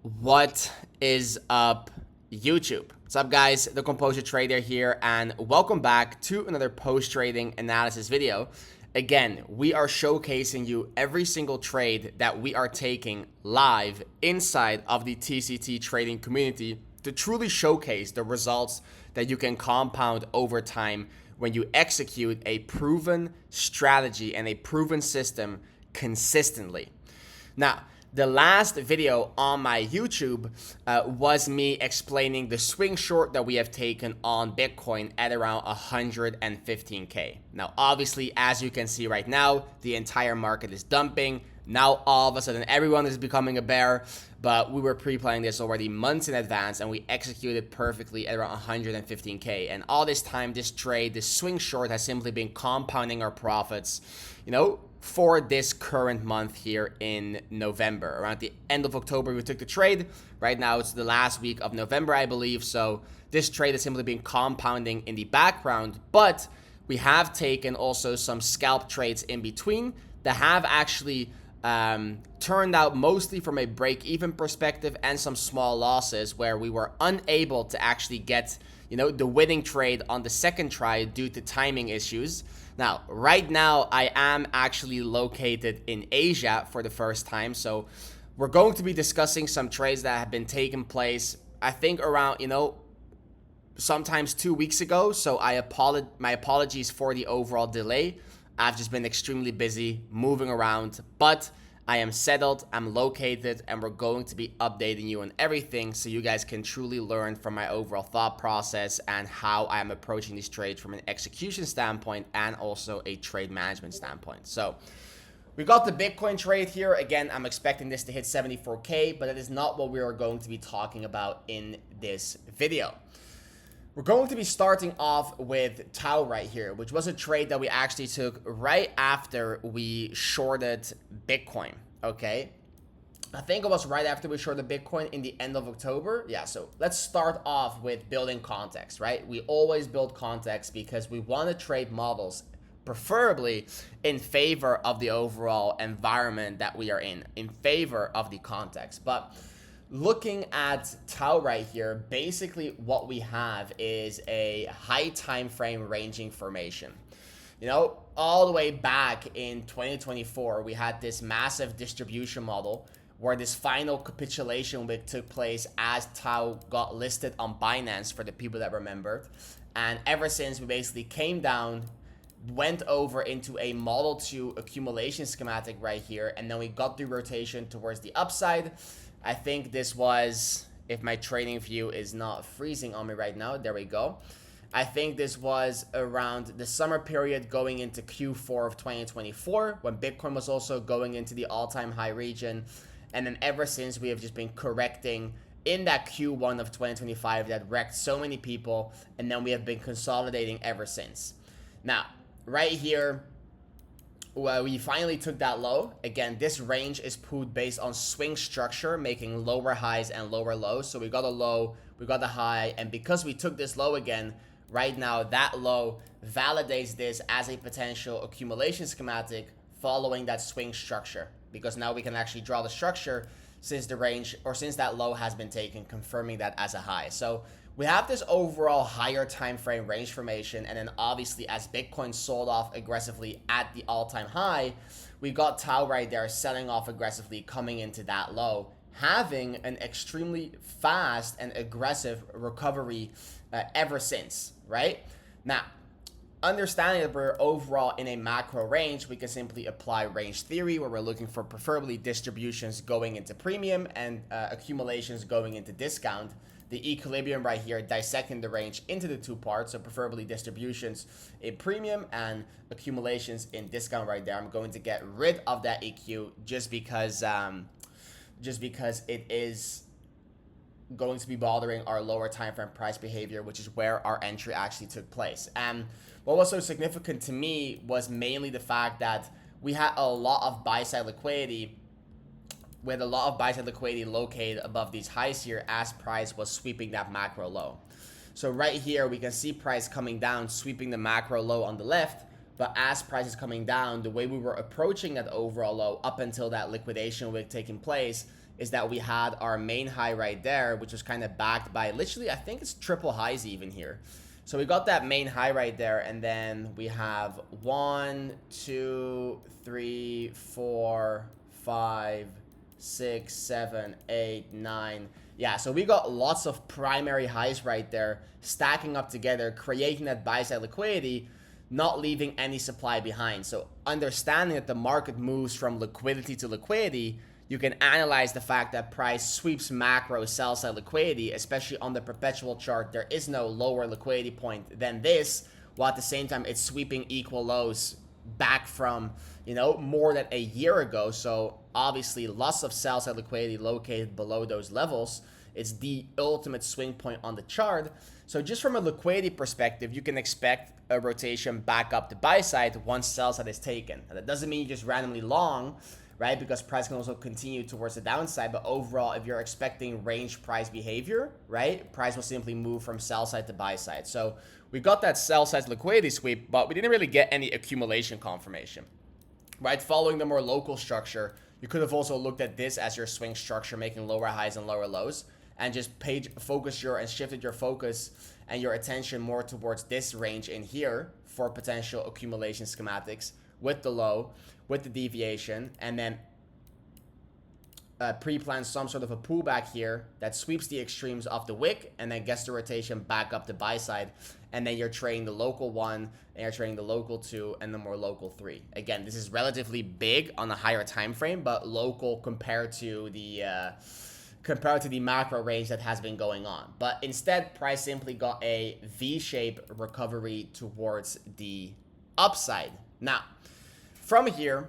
What is up, YouTube? What's up, guys? The Composure Trader here, and welcome back to another post-trading analysis video. Again, we are showcasing you every single trade that we are taking live inside of the TCT trading community to truly showcase the results that you can compound over time when you execute a proven strategy and a proven system consistently. Now, the last video on my YouTube was me explaining the swing short that we have taken on Bitcoin at around 115K. Now, obviously, as you can see right now, the entire market is dumping. Now, all of a sudden, everyone is becoming a bear, but we were pre-planning this already months in advance, and we executed perfectly at around 115K. And all this time, this trade, this swing short has simply been compounding our profits, for this current month here in November. Around the end of October, we took the trade. Right now, it's the last week of November, I believe. So this trade has simply been compounding in the background, but we have taken also some scalp trades in between that have actually turned out mostly from a break-even perspective and some small losses where we were unable to actually get the winning trade on the second try due to timing issues. Now, right now, I am actually located in Asia for the first time, so we're going to be discussing some trades that have been taking place, I think around, sometimes 2 weeks ago, so my apologies for the overall delay. I've just been extremely busy moving around, but I am settled, I'm located, and we're going to be updating you on everything so you guys can truly learn from my overall thought process and how I'm approaching these trades from an execution standpoint and also a trade management standpoint. So we got the Bitcoin trade here. Again, I'm expecting this to hit 74K, but that is not what we are going to be talking about in this video. We're going to be starting off with TAO right here, which was a trade that we actually took right after we shorted Bitcoin, okay? I think it was right after we shorted Bitcoin in the end of October. Yeah, so let's start off with building context, right? We always build context because we want to trade models preferably in favor of the overall environment that we are in favor of the context. But looking at TAO right here, basically what we have is a high time frame ranging formation. All the way back in 2024, we had this massive distribution model where this final capitulation wick took place as TAO got listed on Binance, for the people that remembered. And ever since, we basically came down, went over into a Model 2 accumulation schematic right here, and then we got the rotation towards the upside. I think this was, if my trading view is not freezing on me right now, there we go. I think this was around the summer period going into Q4 of 2024 when Bitcoin was also going into the all-time high region. And then ever since, we have just been correcting in that Q1 of 2025 that wrecked so many people. And then we have been consolidating ever since. Now, right here, well, we finally took that low. Again, this range is put based on swing structure, making lower highs and lower lows. So we got a low, we got a high, and because we took this low again, right now that low validates this as a potential accumulation schematic following that swing structure, because now we can actually draw the structure since the range, or since that low has been taken, confirming that as a high. So we have this overall higher time frame range formation, and then obviously as Bitcoin sold off aggressively at the all-time high, we got TAO right there selling off aggressively, coming into that low, having an extremely fast and aggressive recovery ever since, right? Now, understanding that we're overall in a macro range, we can simply apply range theory where we're looking for preferably distributions going into premium and accumulations going into discount. The equilibrium right here, dissecting the range into the two parts, so preferably distributions in premium and accumulations in discount right there. I'm going to get rid of that EQ just because it is going to be bothering our lower time frame price behavior, which is where our entry actually took place. And what was so significant to me was mainly the fact that we had a lot of buy-side liquidity. We had a lot of buy-side liquidity located above these highs here as price was sweeping that macro low. So right here, we can see price coming down, sweeping the macro low on the left. But as price is coming down, the way we were approaching that overall low up until that liquidation wick taking place is that we had our main high right there, which was kind of backed by literally, I think it's triple highs even here. So we got that main high right there, and then we have 1, 2, 3, 4, 5, 6, 7, 8, 9. Yeah, so we got lots of primary highs right there, stacking up together, creating that buy-side liquidity, not leaving any supply behind. So understanding that the market moves from liquidity to liquidity, you can analyze the fact that price sweeps macro sell-side liquidity, especially on the perpetual chart. There is no lower liquidity point than this, while at the same time it's sweeping equal lows back from, you know, more than a year ago. So obviously lots of sell-side liquidity located below those levels. It's the ultimate swing point on the chart. So just from a liquidity perspective, you can expect a rotation back up to buy side once sell side is taken. And that doesn't mean you just randomly long, right? Because price can also continue towards the downside. But overall, if you're expecting range price behavior, right, price will simply move from sell side to buy side. So we got that sell side liquidity sweep, but we didn't really get any accumulation confirmation, right? Following the more local structure, you could have also looked at this as your swing structure, making lower highs and lower lows, and just shifted your focus and your attention more towards this range in here for potential accumulation schematics with the low, with the deviation, and then pre-plan some sort of a pullback here that sweeps the extremes off the wick and then gets the rotation back up to buy side. And then you're trading the local 1, and you're trading the local 2, and the more local 3. Again, this is relatively big on a higher time frame, but local compared to the macro range that has been going on. But instead, price simply got a V-shaped recovery towards the upside. Now, from here,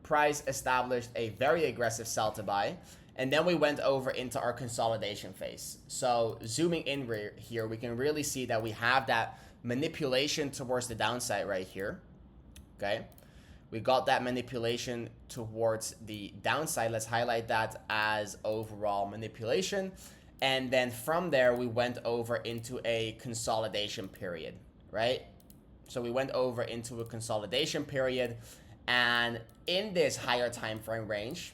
price established a very aggressive sell to buy, and then we went over into our consolidation phase. So zooming in here, we can really see that we have that manipulation towards the downside right here, okay? We got that manipulation towards the downside. Let's highlight that as overall manipulation. And then from there, we went over into a consolidation period, right? So we went over into a consolidation period. And in this higher time frame range,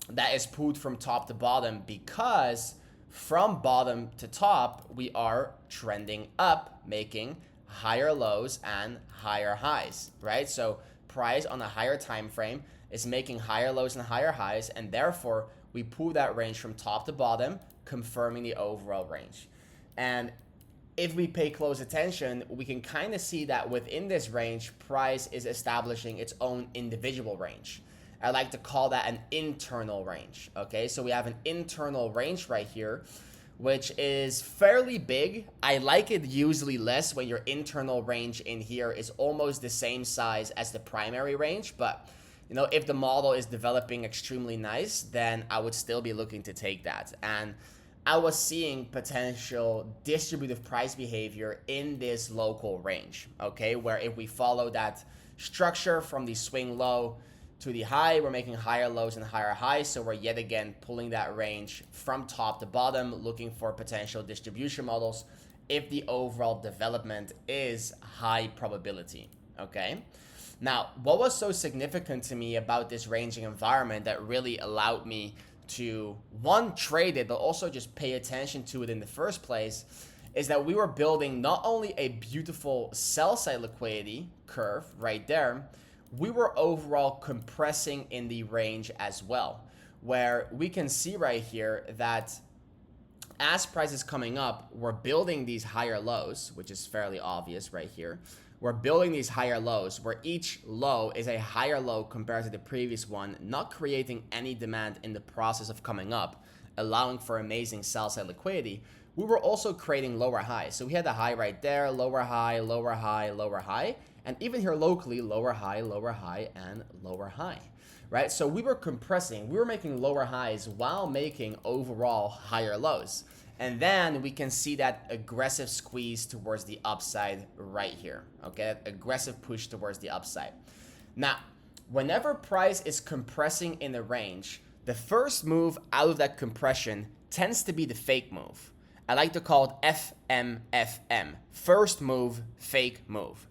that is pulled from top to bottom, because from bottom to top, we are trending up, making higher lows and higher highs, right? So price on a higher time frame is making higher lows and higher highs, and therefore we pull that range from top to bottom, confirming the overall range. And if we pay close attention, we can kind of see that within this range, price is establishing its own individual range. I like to call that an internal range, okay? So we have an internal range right here, which is fairly big. I like it usually less when your internal range in here is almost the same size as the primary range. But, you know, if the model is developing extremely nice, then I would still be looking to take that. And I was seeing potential distributive price behavior in this local range, okay? Where if we follow that structure from the swing low to the high, we're making higher lows and higher highs. So we're yet again pulling that range from top to bottom, looking for potential distribution models if the overall development is high probability, okay? Now, what was so significant to me about this ranging environment that really allowed me to, one, trade it, but also just pay attention to it in the first place, is that we were building not only a beautiful sell-side liquidity curve right there, we were overall compressing in the range as well, where we can see right here that as price is coming up, we're building these higher lows, which is fairly obvious right here. We're building these higher lows where each low is a higher low compared to the previous one, not creating any demand in the process of coming up, allowing for amazing sell-side liquidity. We were also creating lower highs. So we had the high right there, lower high, lower high, lower high. And even here locally, lower high, and lower high, right? So we were compressing, we were making lower highs while making overall higher lows. And then we can see that aggressive squeeze towards the upside right here, okay? Aggressive push towards the upside. Now, whenever price is compressing in the range, the first move out of that compression tends to be the fake move. I like to call it FMFM, first move, fake move.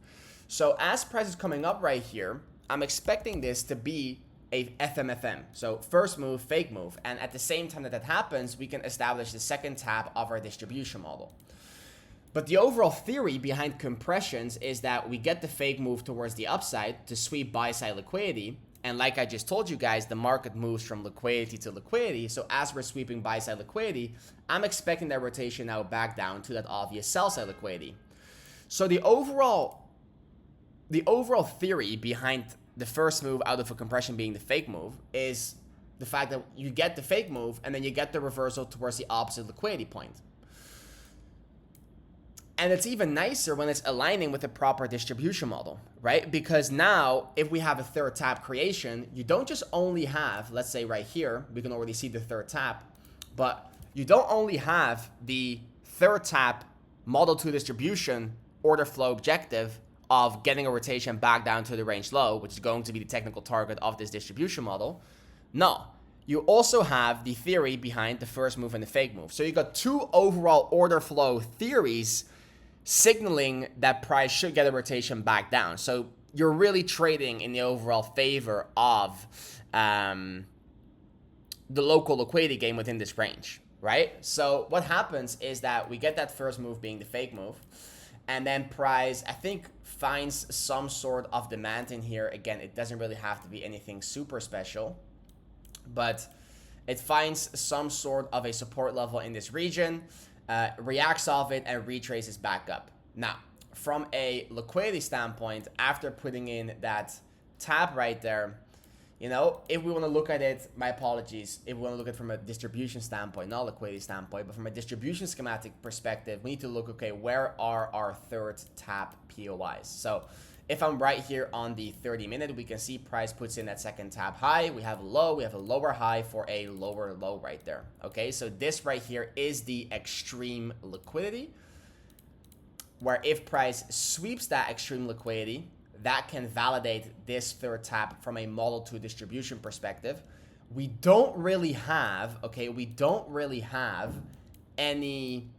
So as price is coming up right here, I'm expecting this to be a FMFM. So first move, fake move. And at the same time that that happens, we can establish the second tap of our distribution model. But the overall theory behind compressions is that we get the fake move towards the upside to sweep buy-side liquidity. And like I just told you guys, the market moves from liquidity to liquidity. So as we're sweeping buy-side liquidity, I'm expecting that rotation now back down to that obvious sell-side liquidity. So the overall theory behind the first move out of a compression being the fake move is the fact that you get the fake move and then you get the reversal towards the opposite liquidity point. And it's even nicer when it's aligning with the proper distribution model, right? Because now if we have a third tap creation, you don't just only have, let's say right here, we can already see the third tap, but you don't only have the third tap model 2 distribution order flow objective of getting a rotation back down to the range low, which is going to be the technical target of this distribution model. No, you also have the theory behind the first move and the fake move. So you got two overall order flow theories signaling that price should get a rotation back down. So you're really trading in the overall favor of the local liquidity game within this range, right? So what happens is that we get that first move being the fake move, and then price, I think, finds some sort of demand in here. Again, it doesn't really have to be anything super special, but it finds some sort of a support level in this region, reacts off it, and retraces back up. Now, from a liquidity standpoint, after putting in that tap right there, you know, if we want to look at it, my apologies, if we want to look at it from a distribution standpoint, not liquidity standpoint, but from a distribution schematic perspective, we need to look, okay, where are our third tap POIs? So if I'm right here on the 30-minute, we can see price puts in that second tap high. We have a low, we have a lower high for a lower low right there. Okay, so this right here is the extreme liquidity, where if price sweeps that extreme liquidity, that can validate this third tap from a model 2 distribution perspective. We don't really have, okay, we don't really have any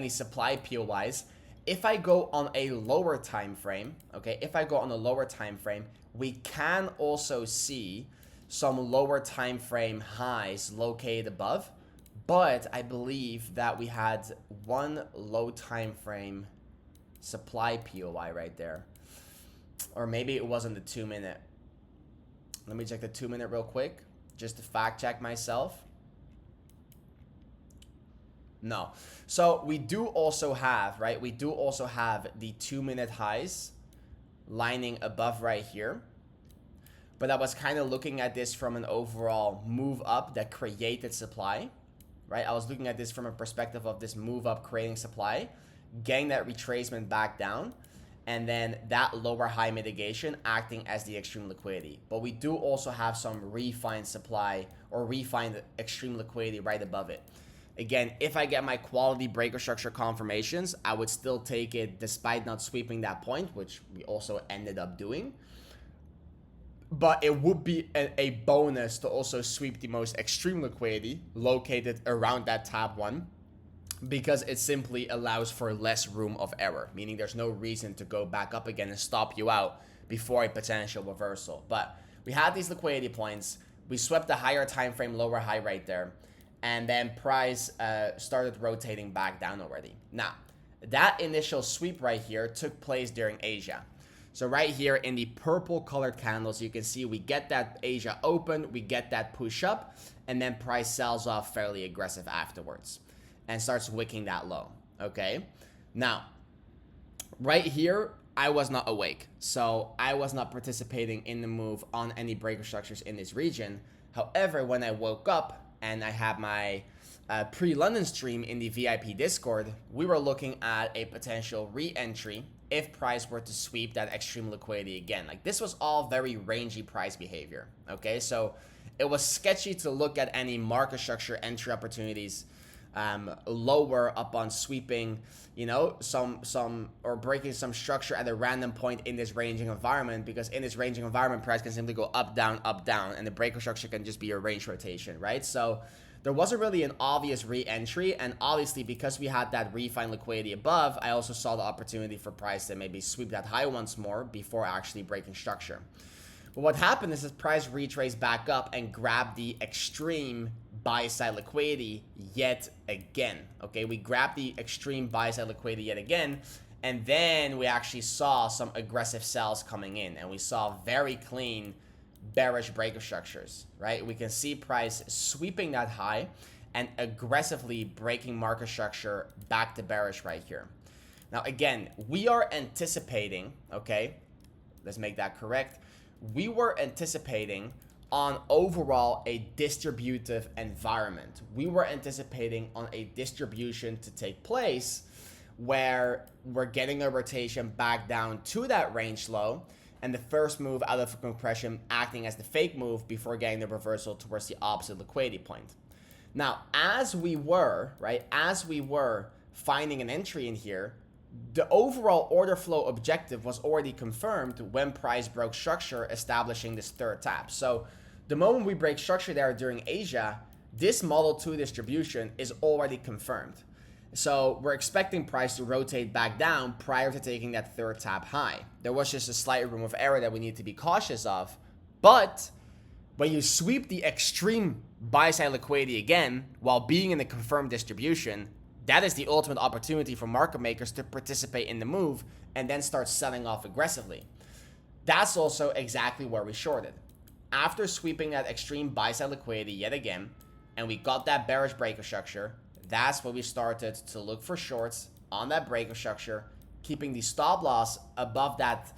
supply POIs. If I go on a lower time frame, okay, we can also see some lower time frame highs located above, but I believe that we had one low time frame supply POI right there, or maybe it wasn't the 2-minute. Let me check the 2-minute real quick just to fact check myself. No. So we do also have, right, we do also have the 2-minute highs lining above right here, but I was kind of looking at this from an overall move up that created supply, right? I was looking at this from a perspective of this move up creating supply, getting that retracement back down, and then that lower high mitigation acting as the extreme liquidity. But we do also have some refined supply or refined extreme liquidity right above it. Again, if I get my quality breaker structure confirmations, I would still take it despite not sweeping that point, which we also ended up doing. But it would be a bonus to also sweep the most extreme liquidity located around that tab 1, because it simply allows for less room of error, meaning there's no reason to go back up again and stop you out before a potential reversal. But we had these liquidity points, we swept the higher time frame lower high right there, and then price started rotating back down already. Now, that initial sweep right here took place during Asia. So right here in the purple colored candles, you can see we get that Asia open, we get that push up, and then price sells off fairly aggressive afterwards and starts wicking that low, okay? Now, right here, I was not awake, so I was not participating in the move on any breaker structures in this region. However, when I woke up and I had my pre-London stream in the VIP Discord, we were looking at a potential re-entry if price were to sweep that extreme liquidity again. Like, this was all very rangy price behavior, okay? So it was sketchy to look at any market structure entry opportunities lower up on sweeping, you know, some or breaking some structure at a random point in this ranging environment, because in this ranging environment, price can simply go up, down, and the breaker structure can just be a range rotation, right? So there wasn't really an obvious re-entry, and obviously because we had that refined liquidity above, I also saw the opportunity for price to maybe sweep that high once more before actually breaking structure. But what happened is this price retraced back up and grabbed the extreme buy side liquidity yet again. Okay, we grabbed the extreme buy side liquidity yet again, and then we actually saw some aggressive sells coming in, and we saw very clean bearish breaker structures, right? We can see price sweeping that high and aggressively breaking market structure back to bearish right here. Now again, we are anticipating, okay, let's make that correct. We were anticipating on overall a distributive environment. We were anticipating on a distribution to take place where we're getting a rotation back down to that range low, and the first move out of compression acting as the fake move before getting the reversal towards the opposite liquidity point. Now, as we were finding an entry in here, the overall order flow objective was already confirmed when price broke structure, establishing this third tap. So the moment we break structure there during Asia, this model 2 distribution is already confirmed. So we're expecting price to rotate back down prior to taking that third tap high. There was just a slight room of error that we need to be cautious of. But when you sweep the extreme buy side liquidity again while being in the confirmed distribution, that is the ultimate opportunity for market makers to participate in the move and then start selling off aggressively. That's also exactly where we shorted. After sweeping that extreme buy side liquidity yet again, and we got that bearish breaker structure, that's when we started to look for shorts on that breaker structure, keeping the stop loss above that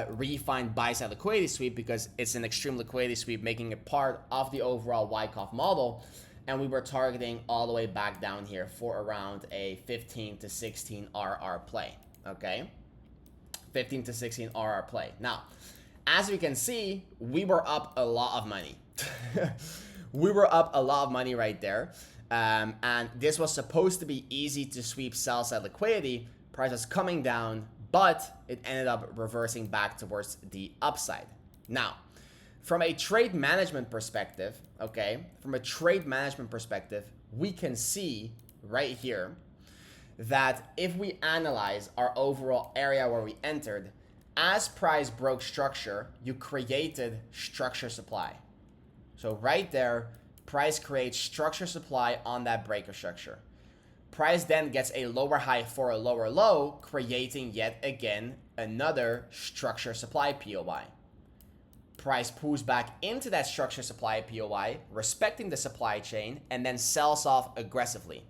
refined buy side liquidity sweep because it's an extreme liquidity sweep, making it part of the overall Wyckoff model. And we were targeting all the way back down here for around a 15 to 16 RR play, okay? 15 to 16 RR play. Now, as we can see, we were up a lot of money. We were up a lot of money right there. And this was supposed to be easy to sweep sell side liquidity. Price was coming down, but it ended up reversing back towards the upside. Now, from a trade management perspective, okay, we can see right here that if we analyze our overall area where we entered, as price broke structure, you created structure supply. So right there, price creates structure supply on that breaker structure. Price then gets a lower high for a lower low, creating yet again another structure supply POI. Price pulls back into that structure supply POI, respecting the supply chain, and then sells off aggressively.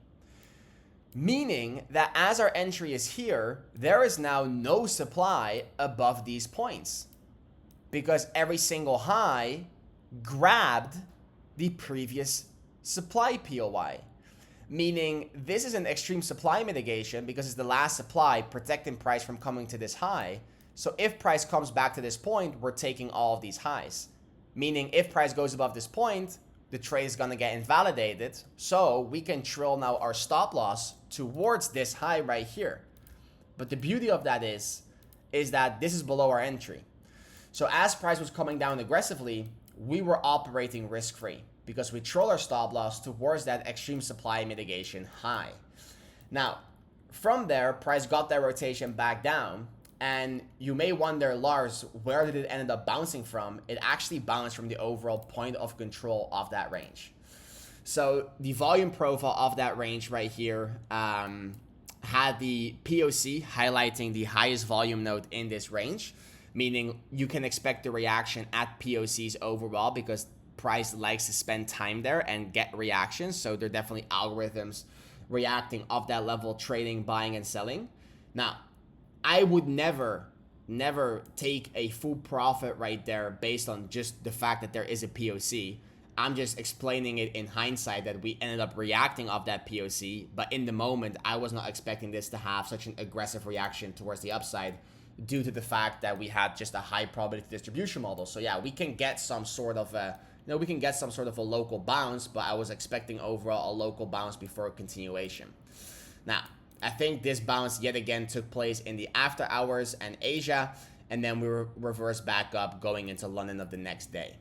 Meaning that as our entry is here, there is now no supply above these points because every single high grabbed the previous supply POI. Meaning this is an extreme supply mitigation because it's the last supply protecting price from coming to this high. So if price comes back to this point, we're taking all of these highs. Meaning if price goes above this point, the trade is going to get invalidated. So we can trill now our stop loss towards this high right here. But the beauty of that is that this is below our entry. So as price was coming down aggressively, we were operating risk-free because we trill our stop loss towards that extreme supply mitigation high. Now, from there, price got that rotation back down. And you may wonder, Lars, where did it end up bouncing from? It actually bounced from the overall point of control of that range. So the volume profile of that range right here had the POC highlighting the highest volume node in this range, meaning you can expect the reaction at POCs overall because price likes to spend time there and get reactions. So there are definitely algorithms reacting of that level, trading, buying, and selling. Now, I would never take a full profit right there based on just the fact that there is a POC. I'm just explaining it in hindsight that we ended up reacting off that POC, but in the moment, I was not expecting this to have such an aggressive reaction towards the upside due to the fact that we had just a high probability distribution model. So yeah, we can get some sort of a, a local bounce, but I was expecting overall a local bounce before a continuation. Now, I think this bounce yet again took place in the after hours and Asia, and then we were reversed back up going into London of the next day.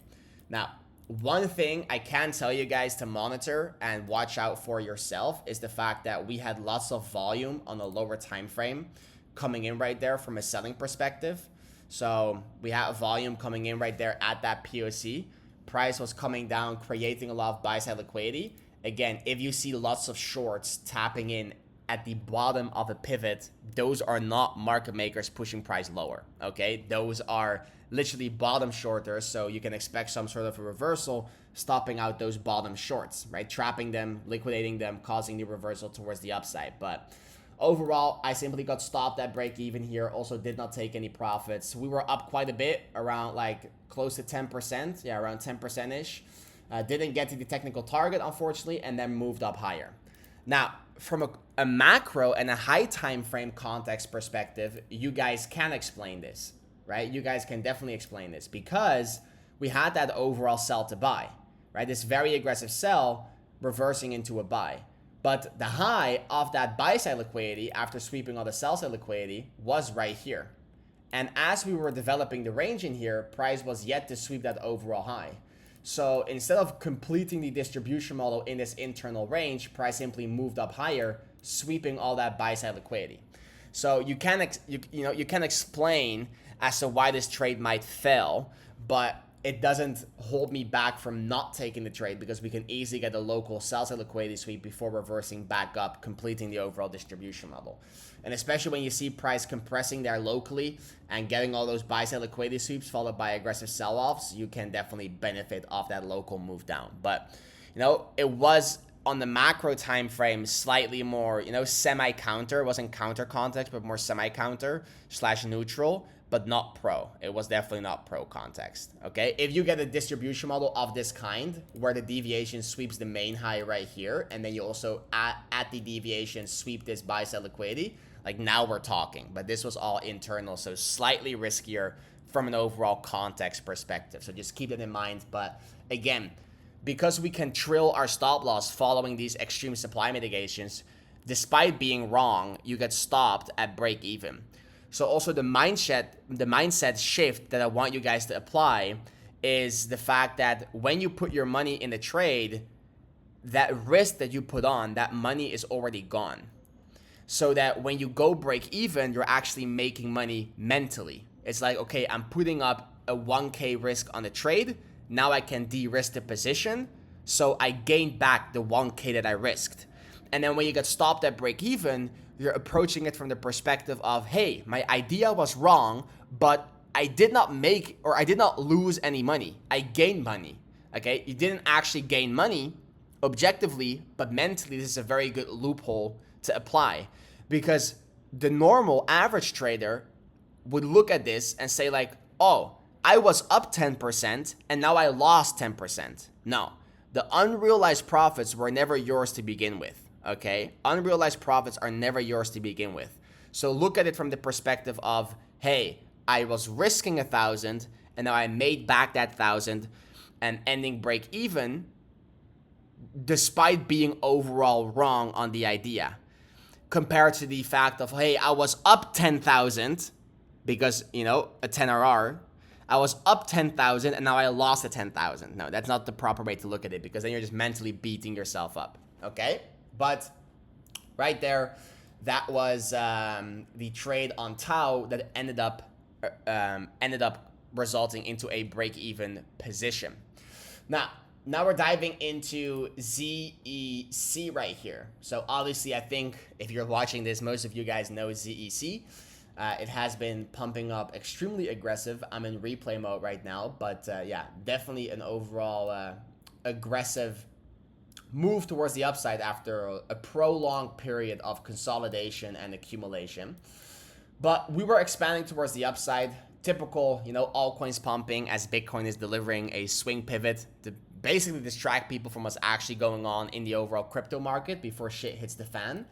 Now, one thing I can tell you guys to monitor and watch out for yourself is the fact that we had lots of volume on a lower time frame coming in right there from a selling perspective. So we had a volume coming in right there at that POC. Price was coming down, creating a lot of buy side liquidity. Again, if you see lots of shorts tapping in at the bottom of a pivot, those are not market makers pushing price lower, okay? Those are literally bottom shorters, so you can expect some sort of a reversal, stopping out those bottom shorts, right? Trapping them, liquidating them, causing the reversal towards the upside. But overall, I simply got stopped at break even here. Also did not take any profits. We were up quite a bit, around like close to 10%. Yeah, around 10%-ish. Didn't get to the technical target, unfortunately, and then moved up higher. Now, from a macro and a high time frame context perspective, you guys can explain this, right? You guys can definitely explain this because we had that overall sell to buy, right? This very aggressive sell reversing into a buy. But the high of that buy side liquidity after sweeping all the sell side liquidity was right here. And as we were developing the range in here, price was yet to sweep that overall high. So instead of completing the distribution model in this internal range, price simply moved up higher, sweeping all that buy side liquidity. So you can explain as to why this trade might fail, but it doesn't hold me back from not taking the trade because we can easily get a local sell side liquidity sweep before reversing back up, completing the overall distribution model. And especially when you see price compressing there locally and getting all those buy side liquidity sweeps followed by aggressive sell-offs, you can definitely benefit off that local move down. But, it was on the macro time frame slightly more, semi-counter. It wasn't counter context, but more semi-counter / neutral, but not pro. It was definitely not pro context, okay? If you get a distribution model of this kind, where the deviation sweeps the main high right here, and then you also, at the deviation, sweep this buy side liquidity, like now we're talking. But this was all internal, so slightly riskier from an overall context perspective. So just keep it in mind. But again, because we can trill our stop loss following these extreme supply mitigations, despite being wrong, you get stopped at break even. So also the mindset shift that I want you guys to apply is the fact that when you put your money in the trade, that risk that you put on, that money is already gone. So that when you go break even, you're actually making money mentally. It's like, okay, I'm putting up a 1K risk on the trade. Now I can de-risk the position. So I gained back the 1K that I risked. And then when you get stopped at break even, you're approaching it from the perspective of, hey, my idea was wrong, but I did not lose any money. I gained money, okay? You didn't actually gain money objectively, but mentally, this is a very good loophole to apply because the normal average trader would look at this and say like, oh, I was up 10% and now I lost 10%. No, the unrealized profits were never yours to begin with. Okay, unrealized profits are never yours to begin with. So look at it from the perspective of, hey, I was risking 1,000 and now I made back that 1,000 and ending break even despite being overall wrong on the idea. Compared to the fact of, hey, I was up 10,000 because, a 10RR. I was up 10,000 and now I lost a 10,000. No, that's not the proper way to look at it because then you're just mentally beating yourself up. Okay? But right there, that was the trade on TAO that ended up resulting into a break-even position. Now we're diving into ZEC right here. So obviously, I think if you're watching this, most of you guys know ZEC. It has been pumping up extremely aggressive. I'm in replay mode right now, but yeah, definitely an overall aggressive move towards the upside after a prolonged period of consolidation and accumulation. But we were expanding towards the upside. Typical, altcoins pumping as Bitcoin is delivering a swing pivot to basically distract people from what's actually going on in the overall crypto market before shit hits the fan.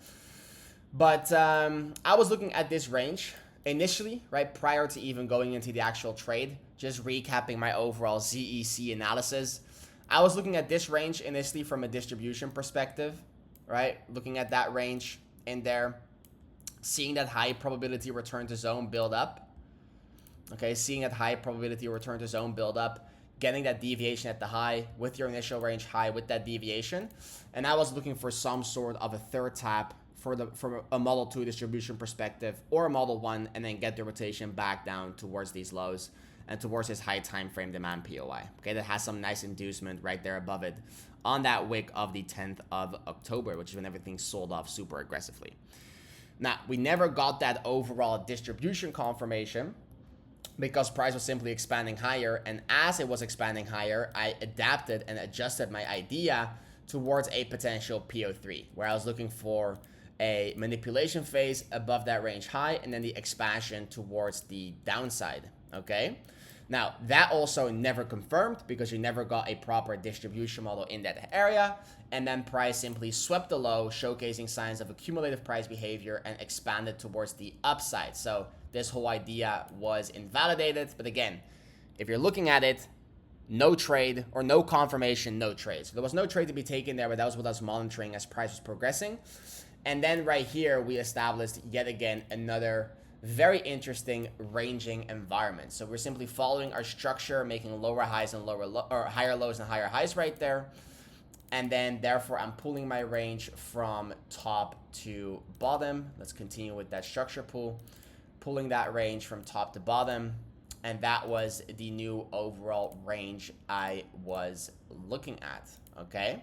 But I was looking at this range initially, right, prior to even going into the actual trade, just recapping my overall ZEC analysis. I was looking at this range initially from a distribution perspective, right? Looking at that range in there, seeing that high probability return to zone build up. Okay, seeing that high probability return to zone build up, getting that deviation at the high with your initial range high with that deviation. And I was looking for some sort of a third tap from a model 2 distribution perspective or a model 1, and then get the rotation back down towards these lows and towards this high time frame demand POI. Okay, that has some nice inducement right there above it on that wick of the 10th of October, which is when everything sold off super aggressively. Now, we never got that overall distribution confirmation because price was simply expanding higher, and as it was expanding higher, I adapted and adjusted my idea towards a potential PO3, where I was looking for a manipulation phase above that range high and then the expansion towards the downside. Okay, now that also never confirmed because you never got a proper distribution model in that area, and then price simply swept the low, showcasing signs of accumulative price behavior and expanded towards the upside. So this whole idea was invalidated. But again, if you're looking at it, no trade or no confirmation, no trade. So there was no trade to be taken there, but that was what I was monitoring as price was progressing. And then right here, we established yet again another very interesting ranging environment. So we're simply following our structure, making lower highs and higher lows and higher highs right there. And then therefore I'm pulling my range from top to bottom. Let's continue with that structure pull, pulling that range from top to bottom. And that was the new overall range I was looking at. Okay,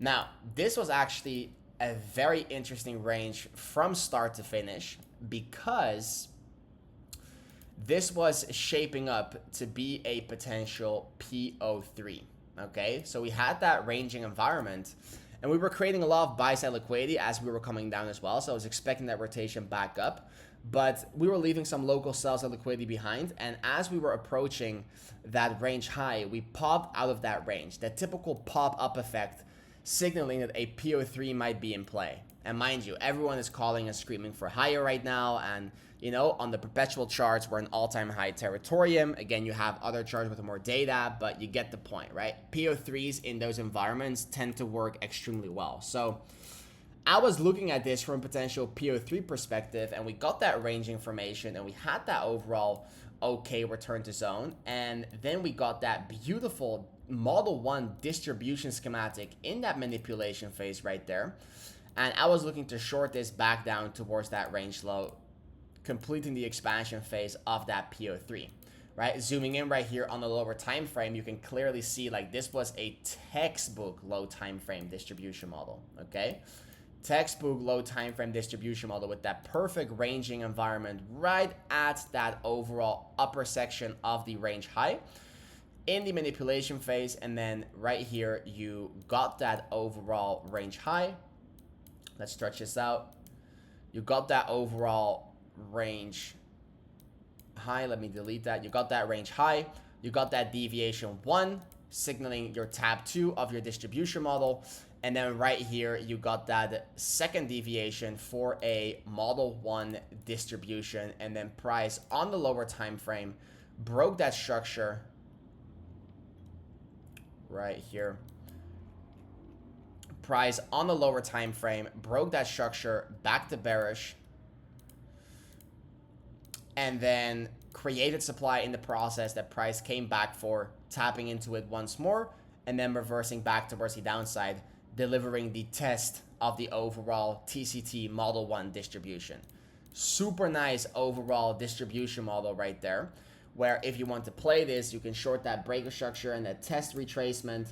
now this was actually a very interesting range from start to finish, because this was shaping up to be a potential PO3. Okay, so we had that ranging environment, and we were creating a lot of buy side liquidity as we were coming down as well. So I was expecting that rotation back up, but we were leaving some local sell side liquidity behind. And as we were approaching that range high, we popped out of that range, that typical pop up effect, signaling that a PO3 might be in play. And mind you, everyone is calling and screaming for higher right now. And, you know, on the perpetual charts, we're in all-time high territorium. Again, you have other charts with more data, but you get the point, right? PO3s in those environments tend to work extremely well. So I was looking at this from a potential PO3 perspective, and we got that range information, and we had that overall okay return to zone. And then we got that beautiful Model 1 distribution schematic in that manipulation phase right there. And I was looking to short this back down towards that range low, completing the expansion phase of that PO3, right? Zooming in right here on the lower time frame, you can clearly see like this was a textbook low time frame distribution model, okay? Textbook low time frame distribution model with that perfect ranging environment right at that overall upper section of the range high in the manipulation phase. And then right here, you got that overall range high. Let's stretch this out. You got that overall range high. Let me delete that. You got that range high. You got that deviation 1, signaling your tab 2 of your distribution model. And then right here, you got that second deviation for a Model 1 distribution. And then price on the lower time frame broke that structure right here. Price on the lower time frame broke that structure back to bearish, and then created supply in the process that price came back for, tapping into it once more, and then reversing back towards the downside, delivering the test of the overall TCT Model 1 distribution. Super nice overall distribution model right there, where if you want to play this, you can short that breaker structure and that test retracement,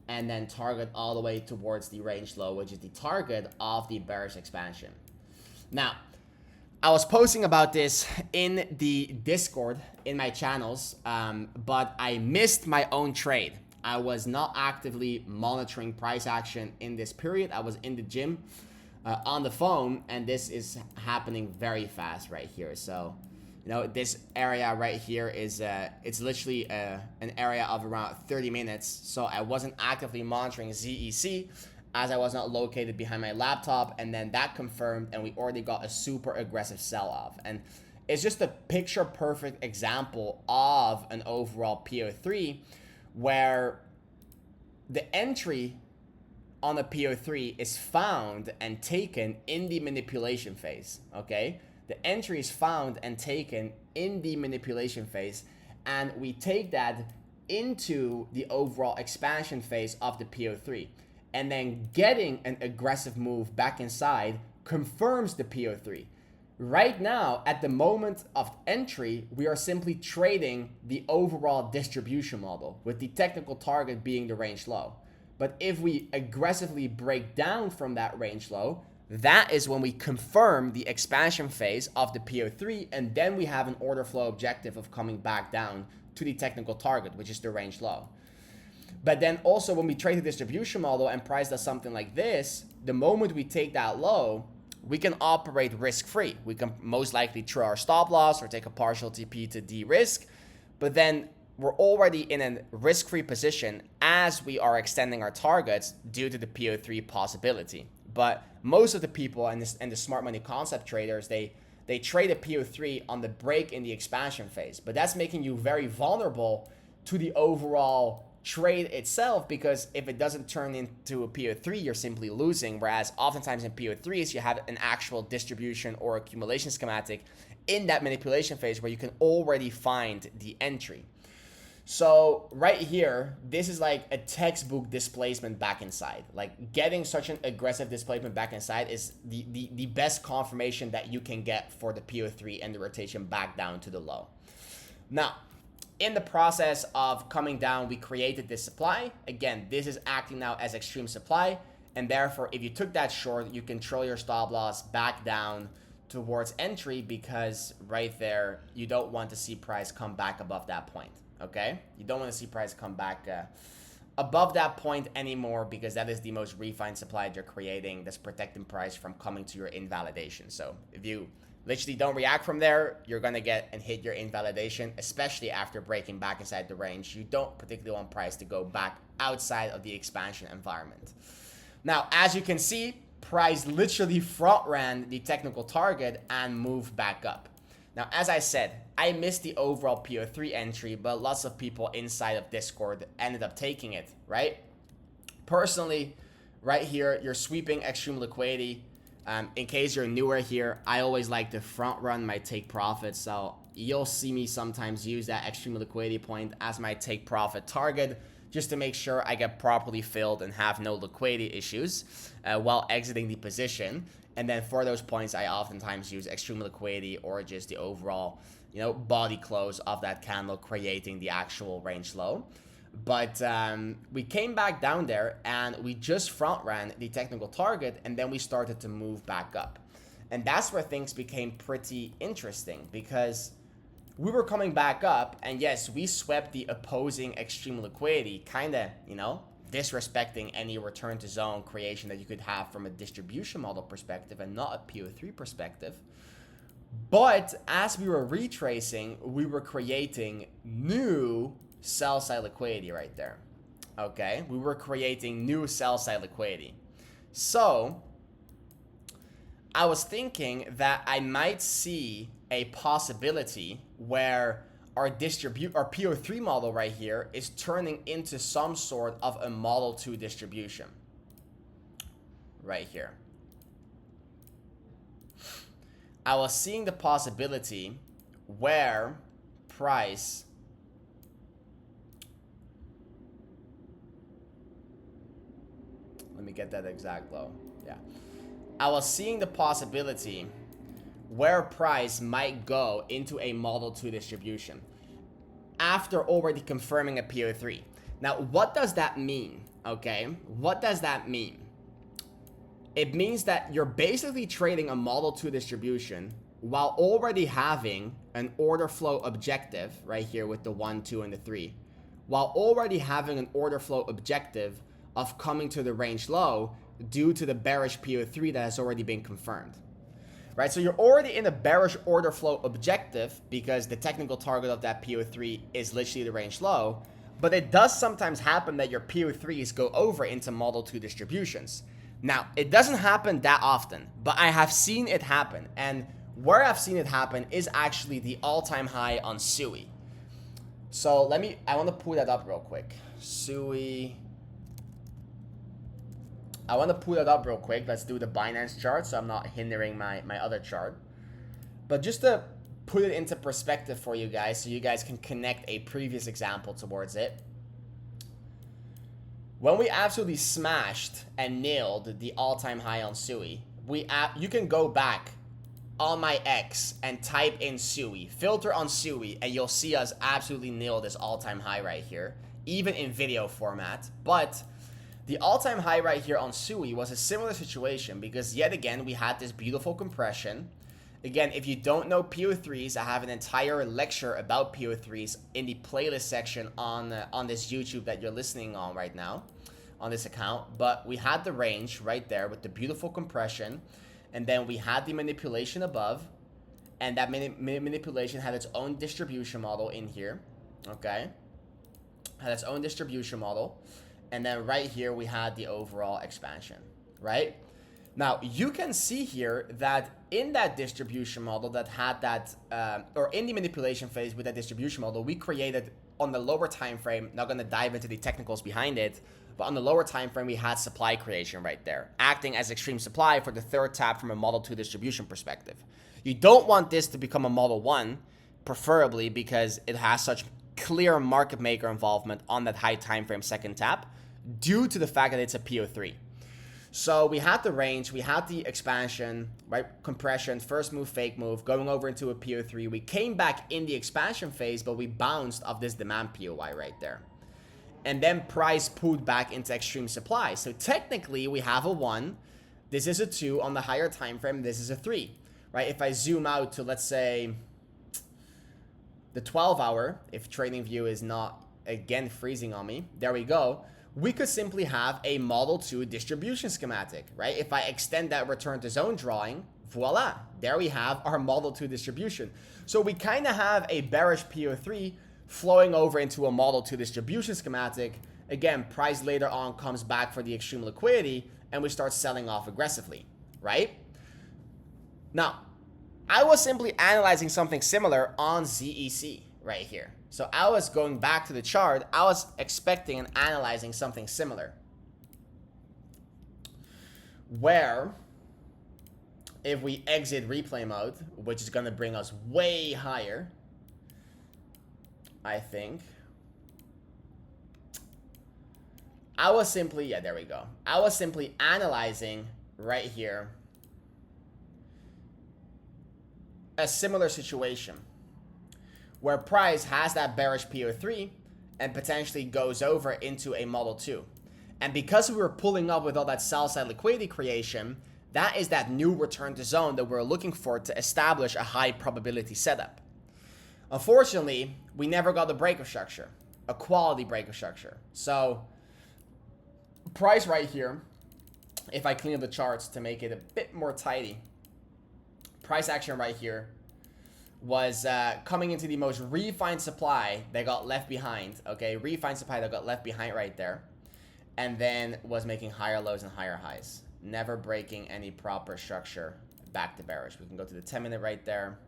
and then target all the way towards the range low, which is the target of the bearish expansion. Now, I was posting about this in the Discord in my channels, but I missed my own trade. I was not actively monitoring price action in this period. I was in the gym on the phone, and this is happening very fast right here. So, you know, this area right here is, it's literally an area of around 30 minutes. So I wasn't actively monitoring ZEC as I was not located behind my laptop. And then that confirmed, and we already got a super aggressive sell-off. And it's just a picture perfect example of an overall PO3 where the entry on a PO3 is found and taken in the manipulation phase, okay? The entry is found and taken in the manipulation phase, and we take that into the overall expansion phase of the PO3, and then getting an aggressive move back inside confirms the PO3. Right now, at the moment of entry, we are simply trading the overall distribution model, with the technical target being the range low. But if we aggressively break down from that range low, that is when we confirm the expansion phase of the PO3, and then we have an order flow objective of coming back down to the technical target, which is the range low. But then also when we trade the distribution model and price does something like this, the moment we take that low, we can operate risk-free. We can most likely throw our stop loss or take a partial TP to de-risk, but then we're already in a risk-free position as we are extending our targets due to the PO3 possibility. But most of the people and the smart money concept traders, they trade a PO3 on the break in the expansion phase, but that's making you very vulnerable to the overall trade itself, because if it doesn't turn into a PO3, you're simply losing. Whereas oftentimes in PO3s, you have an actual distribution or accumulation schematic in that manipulation phase where you can already find the entry. So right here, this is like a textbook displacement back inside. Like getting such an aggressive displacement back inside is the best confirmation that you can get for the PO3 and the rotation back down to the low. Now, in the process of coming down, we created this supply. Again, this is acting now as extreme supply. And therefore, if you took that short, you control your stop loss back down towards entry, because right there, you don't want to see price come back above that point. Okay? You don't want to see price come back above that point anymore, because that is the most refined supply you're creating that's protecting price from coming to your invalidation. So if you literally don't react from there, you're going to get and hit your invalidation, especially after breaking back inside the range. You don't particularly want price to go back outside of the expansion environment. Now, as you can see, price literally front ran the technical target and moved back up. Now, as I said, I missed the overall PO3 entry, but lots of people inside of Discord ended up taking it, right? Personally, right here, you're sweeping extreme liquidity. In case you're newer here, I always like to front run my take profit. So you'll see me sometimes use that extreme liquidity point as my take profit target, just to make sure I get properly filled and have no liquidity issues while exiting the position. And then for those points, I oftentimes use extreme liquidity or just the overall, body close of that candle, creating the actual range low. But we came back down there and we just front ran the technical target, and then we started to move back up. And that's where things became pretty interesting, because we were coming back up, and yes, we swept the opposing extreme liquidity, kind of, disrespecting any return to zone creation that you could have from a distribution model perspective and not a PO3 perspective. But as we were retracing, we were creating new sell side liquidity right there. Okay, we were creating new sell side liquidity. So I was thinking that I might see a possibility where our PO3 model right here is turning into some sort of a model 2 distribution right here. I was seeing the possibility where price let me get that exact low. Yeah. I was seeing the possibility where price might go into a model 2 distribution after already confirming a PO3. Now, what does that mean? Okay, what does that mean? It means that you're basically trading a model 2 distribution while already having an order flow objective right here with the 1, 2, and the 3, while already having an order flow objective of coming to the range low due to the bearish PO3 that has already been confirmed. Right, so you're already in a bearish order flow objective because the technical target of that PO3 is literally the range low, but it does sometimes happen that your PO3s go over into model 2 distributions. Now, it doesn't happen that often, but I have seen it happen, and where I've seen it happen is actually the all-time high on SUI. So I want to pull that up real quick. SUI. I want to pull that up real quick. Let's do the Binance chart so I'm not hindering my other chart. But just to put it into perspective for you guys so you guys can connect a previous example towards it. When we absolutely smashed and nailed the all-time high on SUI you can go back on my X and type in SUI, filter on SUI, and you'll see us absolutely nail this all-time high right here, even in video format. But the all-time high right here on SUI was a similar situation because yet again, we had this beautiful compression. Again, if you don't know PO3s, I have an entire lecture about PO3s in the playlist section on this YouTube that you're listening on right now, on this account. But we had the range right there with the beautiful compression. And then we had the manipulation above, and that manipulation had its own distribution model in here, okay? Had its own distribution model. And then right here, we had the overall expansion, right? Now, you can see here that in that distribution model that had that, or in the manipulation phase with that distribution model, we created on the lower time frame, not going to dive into the technicals behind it, but on the lower time frame, we had supply creation right there, acting as extreme supply for the third tap from a Model 2 distribution perspective. You don't want this to become a Model 1, preferably because it has such clear market maker involvement on that high time frame second tap due to the fact that it's a PO3. So we had the range, we had the expansion, right? Compression, first move, fake move, going over into a PO3. We came back in the expansion phase, but we bounced off this demand POI right there. And then price pulled back into extreme supply. So technically, we have a 1. This is a 2 on the higher time frame. This is a 3, right? If I zoom out to, let's say, the 12-hour, if TradingView is not, again, freezing on me, there we go. We could simply have a Model 2 distribution schematic, right? If I extend that return to zone drawing, voila, there we have our Model 2 distribution. So we kind of have a bearish PO3 flowing over into a Model 2 distribution schematic. Again, price later on comes back for the extreme liquidity, and we start selling off aggressively, right? Now, I was simply analyzing something similar on ZEC right here. So I was going back to the chart. I was expecting and analyzing something similar, where if we exit replay mode, which is going to bring us way higher, I think. I was simply, yeah, there we go. I was simply analyzing right here a similar situation where price has that bearish PO3 and potentially goes over into a Model 2. And because we were pulling up with all that sell side liquidity creation, that is that new return to zone that we're looking for to establish a high probability setup. Unfortunately, we never got the breaker structure, a quality breaker structure. So price right here, if I clean up the charts to make it a bit more tidy, price action right here was coming into the most refined supply that got left behind, okay? Refined supply that got left behind right there, and then was making higher lows and higher highs, never breaking any proper structure back to bearish. We can go to the 10-minute right there.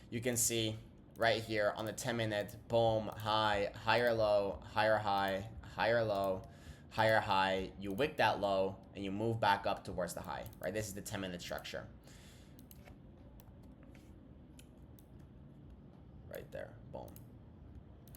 You can see right here on the 10-minute, boom, high, higher low, higher high, higher low, higher high. You wick that low and you move back up towards the high, right? This is the 10-minute structure. Right there, boom.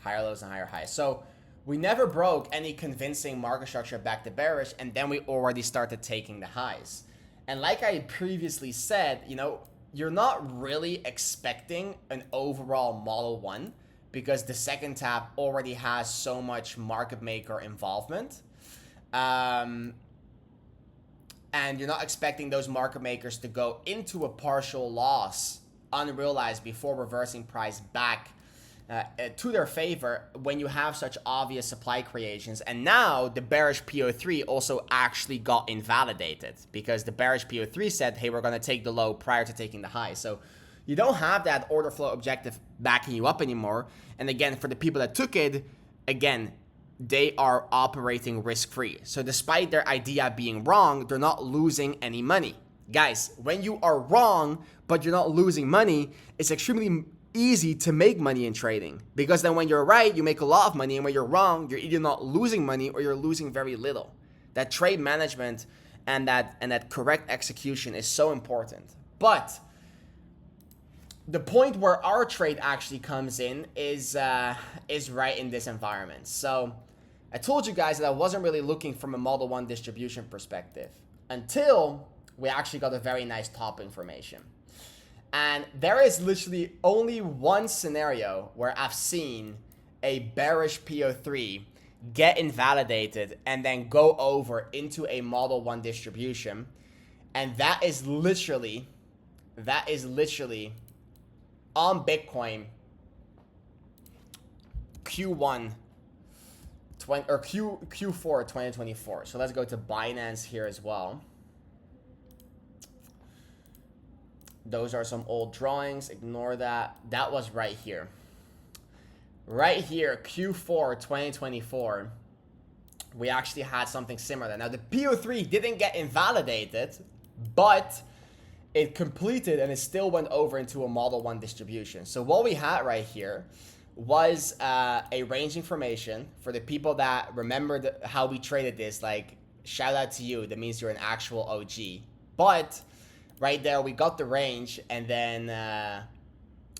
Higher lows and higher highs. So we never broke any convincing market structure back to bearish, and then we already started taking the highs. And like I previously said, you know, you're not really expecting an overall Model 1 because the second tap already has so much market maker involvement. And you're not expecting those market makers to go into a partial loss unrealized before reversing price back to their favor when you have such obvious supply creations. And now the bearish PO3 also actually got invalidated because the bearish PO3 said, hey, we're going to take the low prior to taking the high. So you don't have that order flow objective backing you up anymore. And again, for the people that took it, again, they are operating risk-free. So despite their idea being wrong, they're not losing any money. Guys, when you are wrong, but you're not losing money, it's extremely easy to make money in trading, because then when you're right, you make a lot of money, and when you're wrong, you're either not losing money or you're losing very little. That trade management and that correct execution is so important. But the point where our trade actually comes in is right in this environment. So I told you guys that I wasn't really looking from a Model 1 distribution perspective until we actually got a very nice top information. And there is literally only one scenario where I've seen a bearish PO3 get invalidated and then go over into a Model 1 distribution. And that is literally on Bitcoin Q4 2024. So let's go to Binance here as well. Those are some old drawings. Ignore that. That was right here. Right here, Q4 2024, we actually had something similar. Now, the PO3 didn't get invalidated, but it completed and it still went over into a Model 1 distribution. So what we had right here was a range information. For the people that remembered how we traded this, like, shout out to you. That means you're an actual OG. But right there, we got the range, and then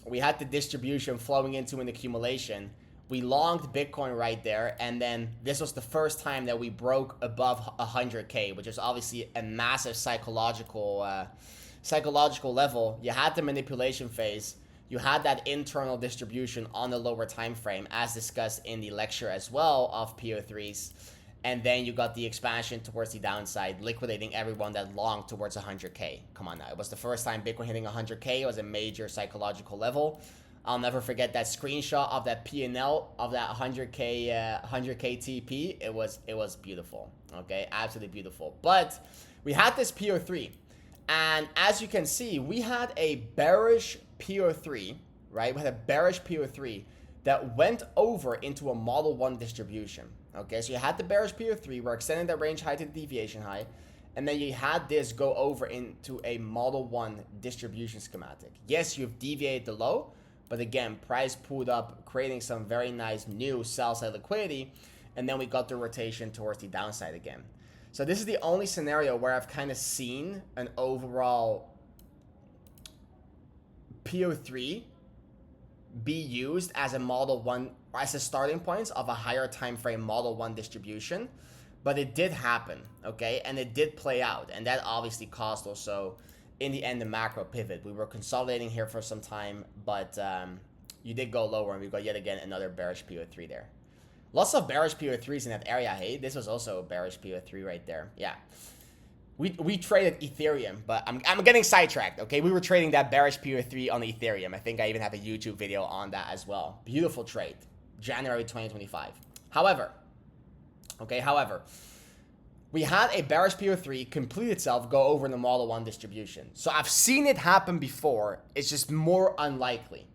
we had the distribution flowing into an accumulation. We longed Bitcoin right there, and then this was the first time that we broke above 100K, which is obviously a massive psychological level. You had the manipulation phase. You had that internal distribution on the lower time frame, as discussed in the lecture as well of PO3s. And then you got the expansion towards the downside, liquidating everyone that longed towards 100K. Come on now. It was the first time Bitcoin hitting 100K. It was a major psychological level. I'll never forget that screenshot of that P&L of that 100K TP. It was beautiful. Okay, absolutely beautiful. But we had this PO3. And as you can see, we had a bearish PO3, right? We had a bearish PO3 that went over into a Model 1 distribution. Okay, so you had the bearish PO3, we're extending that range high to the deviation high, and then you had this go over into a Model 1 distribution schematic. Yes, you've deviated the low, but again, price pulled up, creating some very nice new sell-side liquidity, and then we got the rotation towards the downside again. So this is the only scenario where I've kind of seen an overall PO3 be used as a Model 1, as a starting point of a higher time frame Model 1 distribution. But it did happen, okay? And it did play out. And that obviously caused also, in the end, the macro pivot. We were consolidating here for some time, but you did go lower, and we got yet again another bearish PO3 there. Lots of bearish PO3s in that area, hey? This was also a bearish PO3 right there. Yeah. We traded Ethereum, but I'm getting sidetracked, okay? We were trading that bearish PO3 on Ethereum. I think I even have a YouTube video on that as well. Beautiful trade. January 2025. However, we had a bearish PO3 complete itself, go over in the Model 1 distribution. So I've seen it happen before. It's just more unlikely.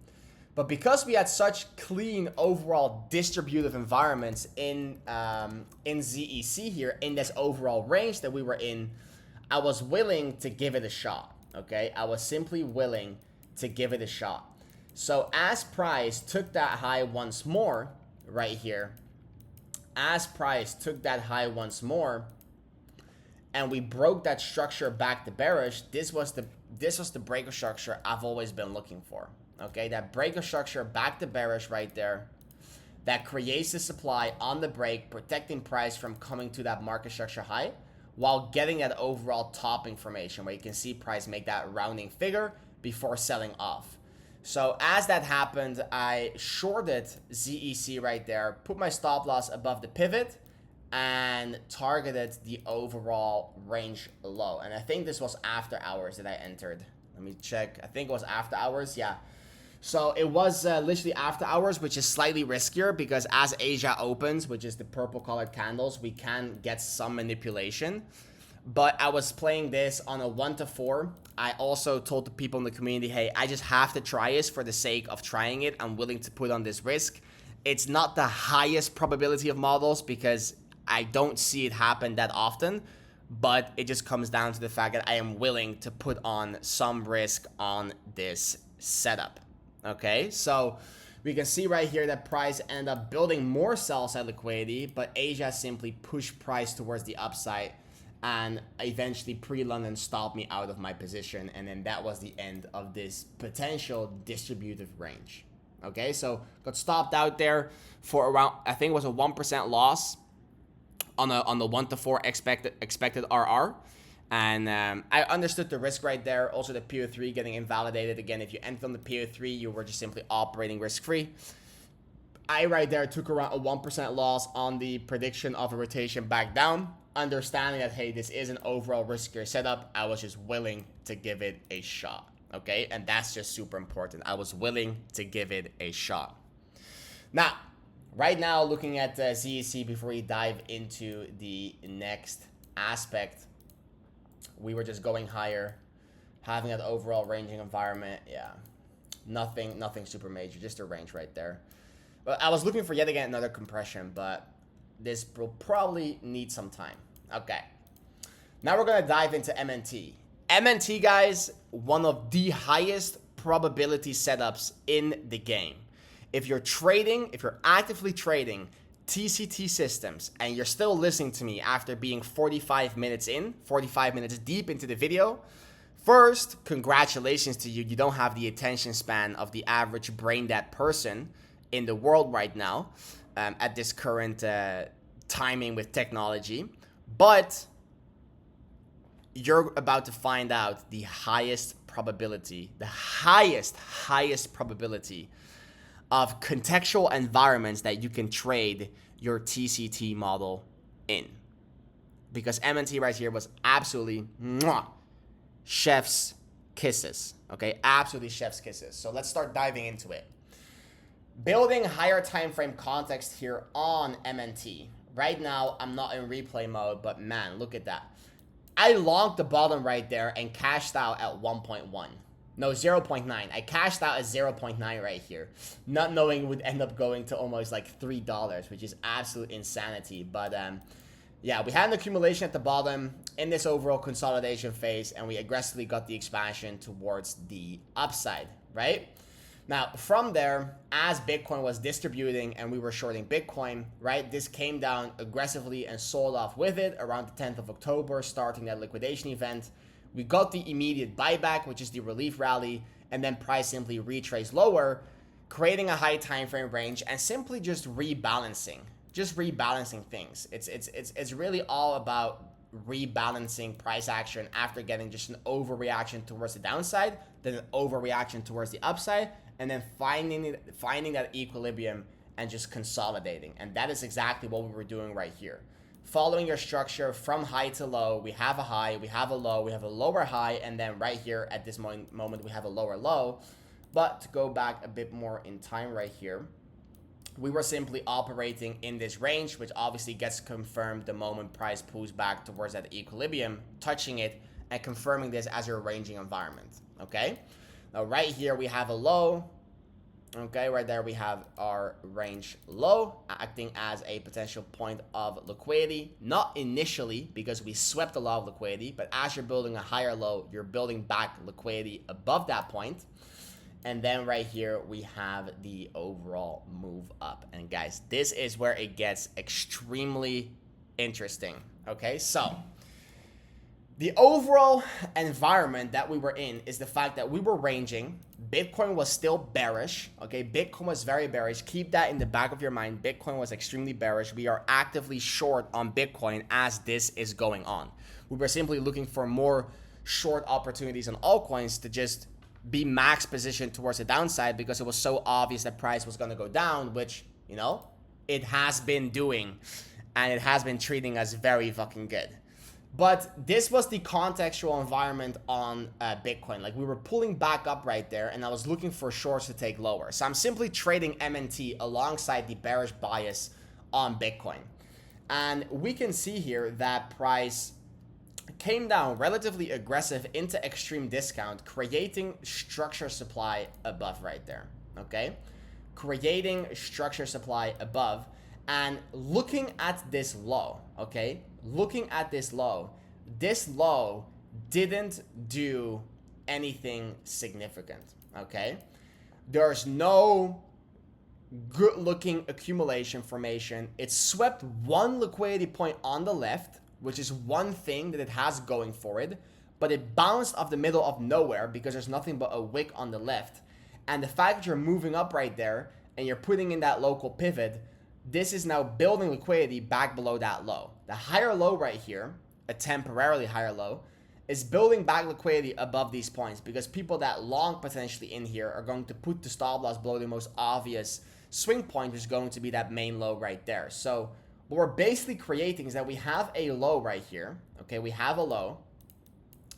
But because we had such clean overall distributive environments in ZEC here, in this overall range that we were in, I was willing to give it a shot, okay? I was simply willing to give it a shot. So as price took that high once more, right here, as price took that high once more, and we broke that structure back to bearish, this was the breaker structure I've always been looking for. Okay, that breaker structure back to bearish right there, that creates the supply on the break, protecting price from coming to that market structure high, while getting that overall top information where you can see price make that rounding figure before selling off. So as that happened, I shorted ZEC right there, put my stop loss above the pivot, and targeted the overall range low. And I think this was after hours that I entered. Let me check. I think it was after hours. Yeah. So it was literally after hours, which is slightly riskier because as Asia opens, which is the purple colored candles, we can get some manipulation. But I was playing this on a 1 to 4. I also told the people in the community, hey, I just have to try this for the sake of trying it. I'm willing to put on this risk. It's not the highest probability of models because I don't see it happen that often. But it just comes down to the fact that I am willing to put on some risk on this setup. Okay, so we can see right here that price ended up building more sell-side liquidity, but Asia simply pushed price towards the upside and eventually pre-London stopped me out of my position. And then that was the end of this potential distributive range. Okay, so got stopped out there for around, I think it was a 1% loss on the 1 to 4 expected RR. And I understood the risk right there. Also, the PO3 getting invalidated. Again, if you entered on the PO3, you were just simply operating risk-free. I right there took around a 1% loss on the prediction of a rotation back down, understanding that, hey, this is an overall riskier setup. I was just willing to give it a shot, okay? And that's just super important. I was willing to give it a shot. Now, right now, looking at ZEC before we dive into the next aspect, we were just going higher, having that overall ranging environment. Yeah, nothing super major, just a range right there. But I was looking for yet again another compression, but this will probably need some time. Okay, now we're gonna dive into MNT. MNT, guys, one of the highest probability setups in the game. If you're trading, if you're actively trading TCT systems and you're still listening to me after being 45 minutes deep into the video, first, congratulations to you. You don't have the attention span of the average brain dead person in the world right now, at this current timing with technology. But you're about to find out the highest probability, the highest probability of contextual environments that you can trade your TCT model in. Because MNT right here was absolutely chef's kisses, okay? Absolutely chef's kisses. So let's start diving into it. Building higher time frame context here on MNT. Right now, I'm not in replay mode, but man, look at that. I longed the bottom right there and cashed out at 1.1. No, 0.9. I cashed out at 0.9 right here, not knowing it would end up going to almost like $3, which is absolute insanity. But yeah, we had an accumulation at the bottom in this overall consolidation phase, and we aggressively got the expansion towards the upside, right? Now, from there, as Bitcoin was distributing and we were shorting Bitcoin, right, this came down aggressively and sold off with it around the 10th of October, starting that liquidation event. We got the immediate buyback, which is the relief rally, and then price simply retraced lower, creating a high time frame range and simply just rebalancing things. It's really all about rebalancing price action after getting just an overreaction towards the downside, then an overreaction towards the upside, and then finding that equilibrium and just consolidating. And that is exactly what we were doing right here. Following your structure from high to low, we have a high, we have a low, we have a lower high, and then right here at this moment we have a lower low. But to go back a bit more in time right here, we were simply operating in this range, which obviously gets confirmed the moment price pulls back towards that equilibrium, touching it and confirming this as your ranging environment, okay? Now right here we have a low, okay, right there we have our range low, acting as a potential point of liquidity. Not initially, because we swept a lot of liquidity, but as you're building a higher low, you're building back liquidity above that point. And then right here, we have the overall move up. And guys, this is where it gets extremely interesting, okay? So the overall environment that we were in is the fact that we were ranging. Bitcoin was still bearish, okay? Bitcoin was very bearish. Keep that in the back of your mind. Bitcoin was extremely bearish. We are actively short on Bitcoin as this is going on. We were simply looking for more short opportunities on altcoins to just be max positioned towards the downside because it was so obvious that price was going to go down, which, you know, it has been doing, and it has been treating us very fucking good. But this was the contextual environment on Bitcoin. Like, we were pulling back up right there, and I was looking for shorts to take lower. So I'm simply trading MNT alongside the bearish bias on Bitcoin. And we can see here that price came down relatively aggressive into extreme discount, creating structure supply above right there, okay? Creating structure supply above. And looking at this low, okay? Looking at this low didn't do anything significant, okay? There's no good looking accumulation formation. It swept one liquidity point on the left, which is one thing that it has going for it, but it bounced off the middle of nowhere because there's nothing but a wick on the left. And the fact that you're moving up right there and you're putting in that local pivot, this is now building liquidity back below that low. The higher low right here, a temporarily higher low, is building back liquidity above these points, because people that long potentially in here are going to put the stop loss below the most obvious swing point, which is going to be that main low right there. So what we're basically creating is that we have a low right here. Okay, we have a low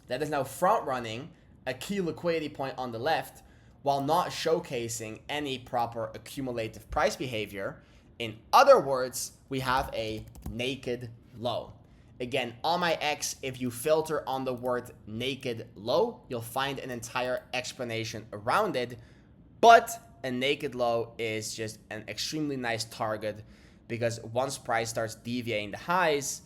that is now front running a key liquidity point on the left, while not showcasing any proper accumulative price behavior. In other words, we have a naked low. Again, on my X, if you filter on the word naked low, you'll find an entire explanation around it. But a naked low is just an extremely nice target, because once price starts deviating the highs,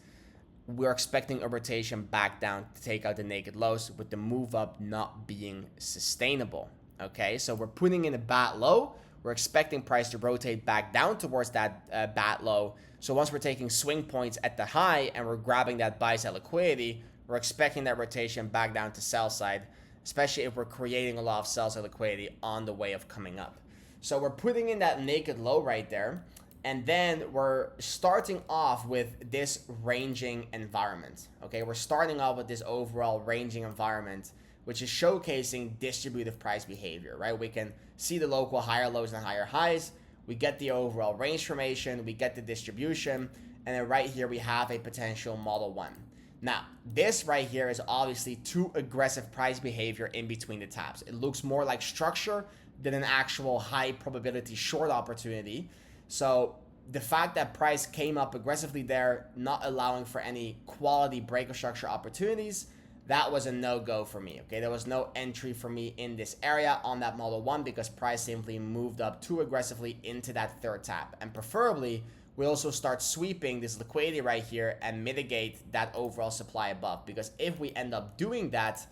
we're expecting a rotation back down to take out the naked lows, with the move up not being sustainable. Okay, so we're putting in a bad low. We're expecting price to rotate back down towards that bad low. So once we're taking swing points at the high and we're grabbing that buy side liquidity, we're expecting that rotation back down to sell side, especially if we're creating a lot of sell side liquidity on the way of coming up. So we're putting in that naked low right there. And then we're starting off with this ranging environment. Okay, we're starting off with this overall ranging environment, which is showcasing distributive price behavior, right? We can see the local higher lows and higher highs. We get the overall range formation. We get the distribution. And then right here, we have a potential model 1. Now, this right here is obviously too aggressive price behavior in between the taps. It looks more like structure than an actual high probability short opportunity. So the fact that price came up aggressively there, not allowing for any quality breaker structure opportunities, that was a no-go for me. Okay, there was no entry for me in this area on that model 1, because price simply moved up too aggressively into that third tap. And preferably, we also start sweeping this liquidity right here and mitigate that overall supply above. Because if we end up doing that,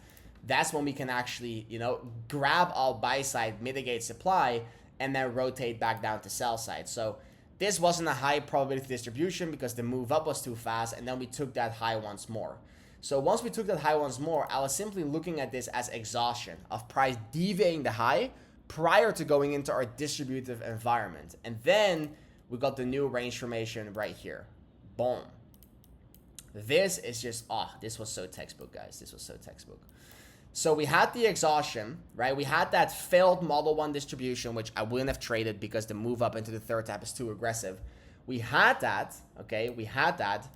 that's when we can actually, grab all buy side, mitigate supply, and then rotate back down to sell side. So this wasn't a high probability distribution because the move up was too fast, and then we took that high once more. So once we took that high once more, I was simply looking at this as exhaustion of price deviating the high prior to going into our distributive environment. And then we got the new range formation right here. Boom. This is just, this was so textbook, guys. This was so textbook. So we had the exhaustion, right? We had that failed model 1 distribution, which I wouldn't have traded because the move up into the third tap is too aggressive. We had that, okay? We had that.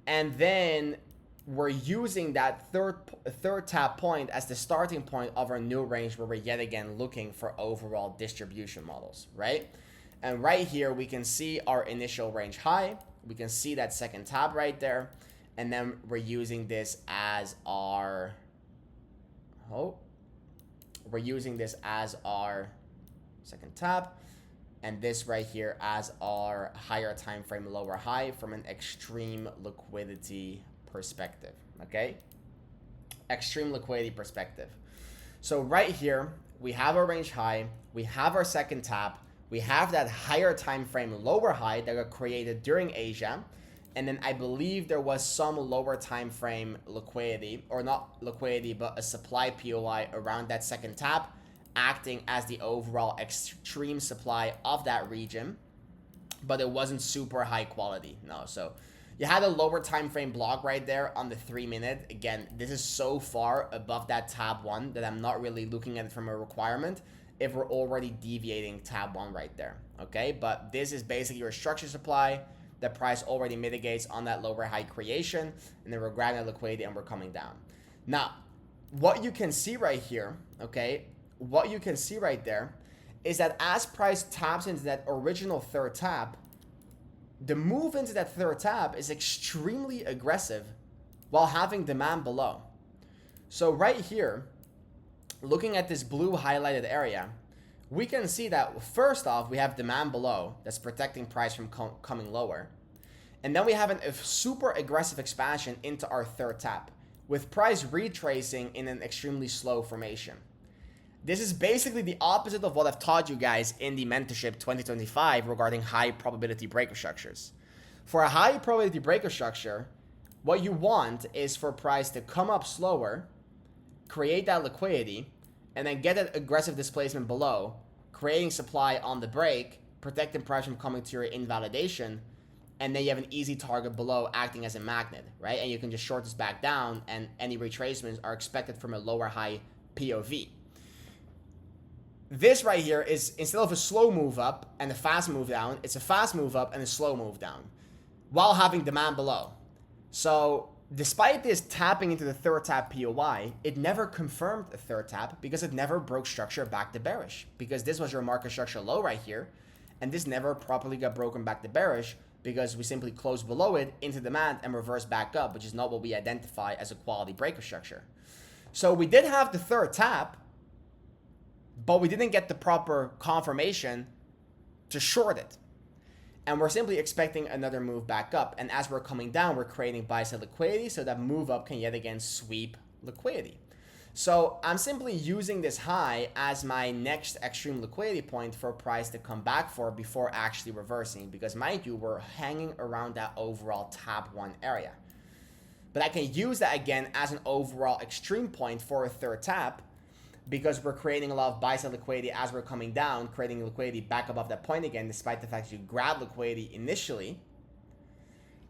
And then we're using that third tap point as the starting point of our new range, where we're yet again looking for overall distribution models, right? And right here, we can see our initial range high. We can see that second tap right there. And then we're using this as our... we're using this as our second tap, and this right here as our higher time frame lower high from an extreme liquidity perspective. Okay, extreme liquidity perspective. So right here we have our range high, we have our second tap, we have that higher time frame lower high that got created during Asia. And then I believe there was some lower time frame liquidity, or not liquidity, but a supply POI around that second tap, acting as the overall extreme supply of that region. But it wasn't super high quality, no. So you had a lower time frame block right there on the 3 minute. Again, this is so far above that tab 1 that I'm not really looking at it from a requirement if we're already deviating tab 1 right there. Okay, but this is basically your structure supply. The price already mitigates on that lower high creation, and then we're grabbing that liquidity and we're coming down. Now, what you can see right here, okay, what you can see right there is that as price taps into that original third tap, the move into that third tap is extremely aggressive while having demand below. So right here, looking at this blue highlighted area, we can see that first off, we have demand below that's protecting price from coming lower. And then we have a super aggressive expansion into our third tap, with price retracing in an extremely slow formation. This is basically the opposite of what I've taught you guys in the Mentorship 2025 regarding high probability breaker structures. For a high probability breaker structure, what you want is for price to come up slower, create that liquidity, and then get an aggressive displacement below, creating supply on the break, protecting price from coming to your invalidation, and then you have an easy target below acting as a magnet, right? And you can just short this back down, and any retracements are expected from a lower high POV. This right here is, instead of a slow move up and a fast move down, it's a fast move up and a slow move down while having demand below. So despite this tapping into the third tap POI, it never confirmed a third tap because it never broke structure back to bearish, because this was your market structure low right here, and this never properly got broken back to bearish because we simply closed below it into demand and reversed back up, which is not what we identify as a quality breaker structure. So we did have the third tap, but we didn't get the proper confirmation to short it. And we're simply expecting another move back up. And as we're coming down, we're creating buy-side liquidity so that move up can yet again sweep liquidity. So I'm simply using this high as my next extreme liquidity point for a price to come back for before actually reversing. Because mind you, we're hanging around that overall tap 1 area. But I can use that again as an overall extreme point for a third tap, because we're creating a lot of buy-side liquidity as we're coming down, creating liquidity back above that point again, despite the fact that you grab liquidity initially.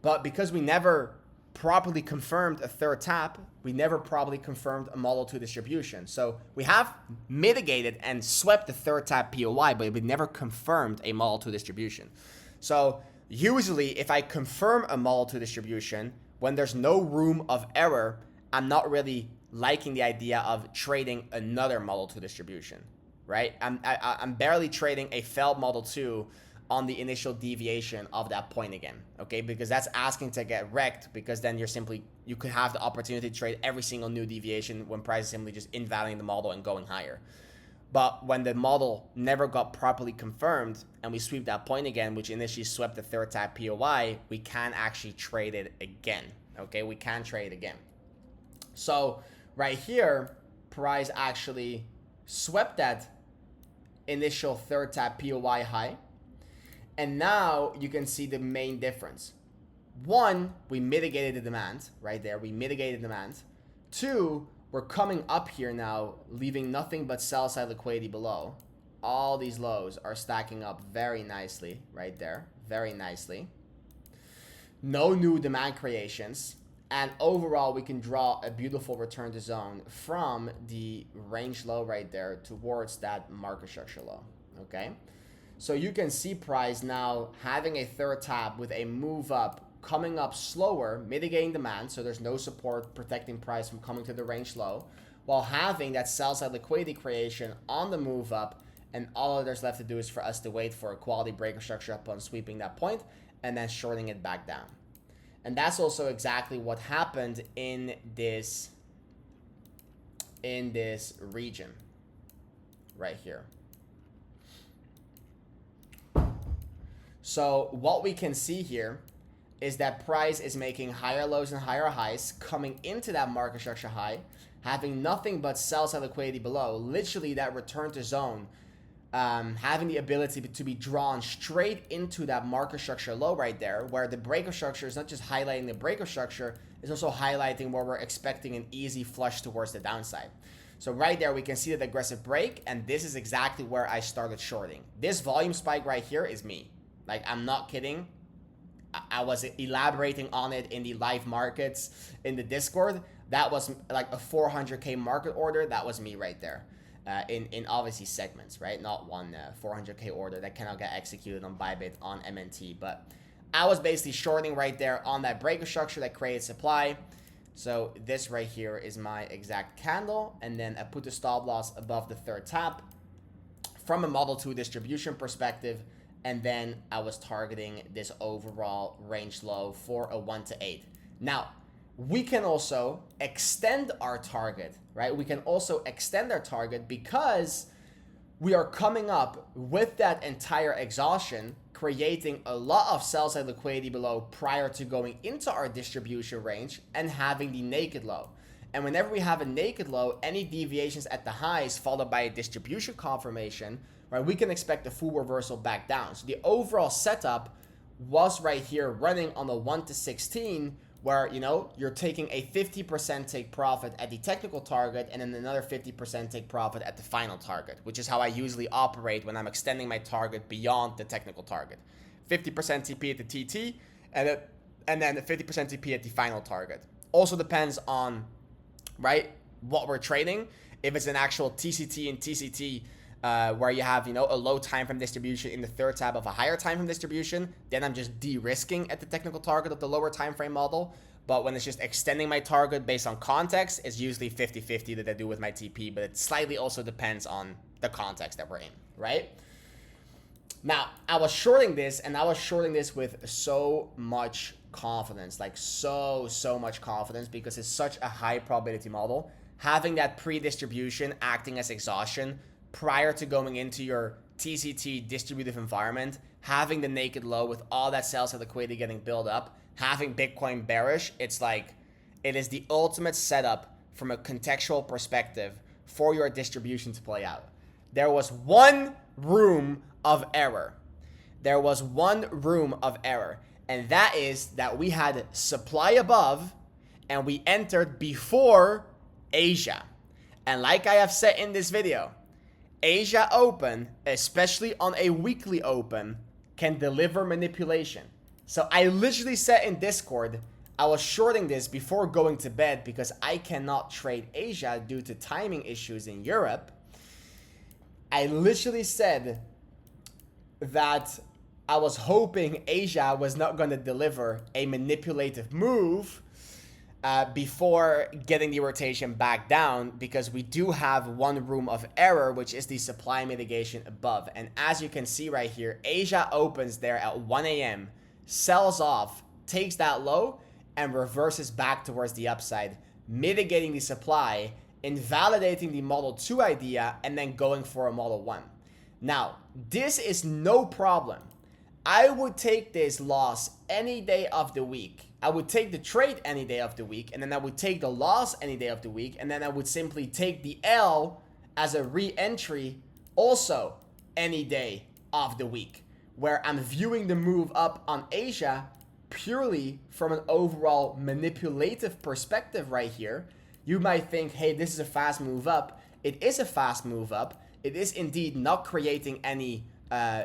But because we never properly confirmed a third tap, we never properly confirmed a model 2 distribution. So we have mitigated and swept the third tap POI, but we never confirmed a model 2 distribution. So usually if I confirm a model 2 distribution, when there's no room of error, I'm not really liking the idea of trading another model 2 distribution, right? I'm barely trading a failed model 2 on the initial deviation of that point again, okay? Because that's asking to get wrecked, because then you could have the opportunity to trade every single new deviation when price is simply just invalidating the model and going higher. But when the model never got properly confirmed and we sweep that point again, which initially swept the third tap POI, we can actually trade it again, okay? We can trade it again. So right here, price actually swept that initial third tap POI high. And now you can see the main difference. 1, we mitigated the demand right there. We mitigated demand. 2, we're coming up here now, leaving nothing but sell side liquidity below. All these lows are stacking up very nicely right there. Very nicely. No new demand creations. And overall, we can draw a beautiful return to zone from the range low right there towards that market structure low, okay? So you can see price now having a third tap with a move up, coming up slower, mitigating demand, so there's no support protecting price from coming to the range low, while having that sell side liquidity creation on the move up, and all there's left to do is for us to wait for a quality breaker structure upon sweeping that point, and then shorting it back down. And that's also exactly what happened in this region right here. So what we can see here is that price is making higher lows and higher highs, coming into that market structure high, having nothing but sell side liquidity below, literally that return to zone, having the ability to be drawn straight into that market structure low right there, where the breaker structure is not just highlighting the breaker structure, it's also highlighting where we're expecting an easy flush towards the downside. So right there, we can see that aggressive break, and this is exactly where I started shorting. This volume spike right here is me. Like, I'm not kidding. I was elaborating on it in the live markets in the Discord. That was like a 400K market order. That was me right there. In obviously segments, right? Not one 400K order that cannot get executed on Bybit on MNT. But I was basically shorting right there on that breaker structure that created supply. So this right here is my exact candle. And then I put the stop loss above the third tap from a model 2 distribution perspective. And then I was targeting this overall range low for a 1 to 8. Now, we can also extend our target, right? We can also extend our target because we are coming up with that entire exhaustion, creating a lot of sell side liquidity below prior to going into our distribution range and having the naked low. And whenever we have a naked low, any deviations at the highs followed by a distribution confirmation, right, we can expect a full reversal back down. So the overall setup was right here running on the 1 to 16, where, you know, you're taking a 50% take profit at the technical target and then another 50% take profit at the final target, which is how I usually operate when I'm extending my target beyond the technical target. 50% TP at the TT and then 50% TP at the final target. Also depends on, right, what we're trading. If it's an actual TCT and TCT where you have, you know, a low time frame distribution in the third tab of a higher time frame distribution, then I'm just de-risking at the technical target of the lower time frame model. But when it's just extending my target based on context, it's usually 50-50 that I do with my TP, but it slightly also depends on the context that we're in, right? Now, I was shorting this, and I was shorting this with so much confidence, like so much confidence, because it's such a high probability model. Having that pre-distribution acting as exhaustion prior to going into your TCT distributive environment, having the naked low with all that sell side liquidity getting built up, having Bitcoin bearish, it's like, it is the ultimate setup from a contextual perspective for your distribution to play out. There was one room of error. There was one room of error, and that is that we had supply above and we entered before Asia. And like I have said in this video, Asia open, especially on a weekly open, can deliver manipulation. So I literally said in Discord, I was shorting this before going to bed because I cannot trade Asia due to timing issues in Europe. I literally said that I was hoping Asia was not going to deliver a manipulative move before getting the rotation back down, because we do have one room of error, which is the supply mitigation above. And as you can see right here, Asia opens there at 1 a.m., sells off, takes that low, and reverses back towards the upside, mitigating the supply, invalidating the Model 2 idea, and then going for a Model 1. Now, this is no problem. I would take this loss any day of the week. I would take the trade any day of the week, and then I would take the loss any day of the week, and then I would simply take the L as a re-entry also any day of the week, where I'm viewing the move up on Asia purely from an overall manipulative perspective right here. You might think, hey, this is a fast move up. It is a fast move up. It is indeed not creating any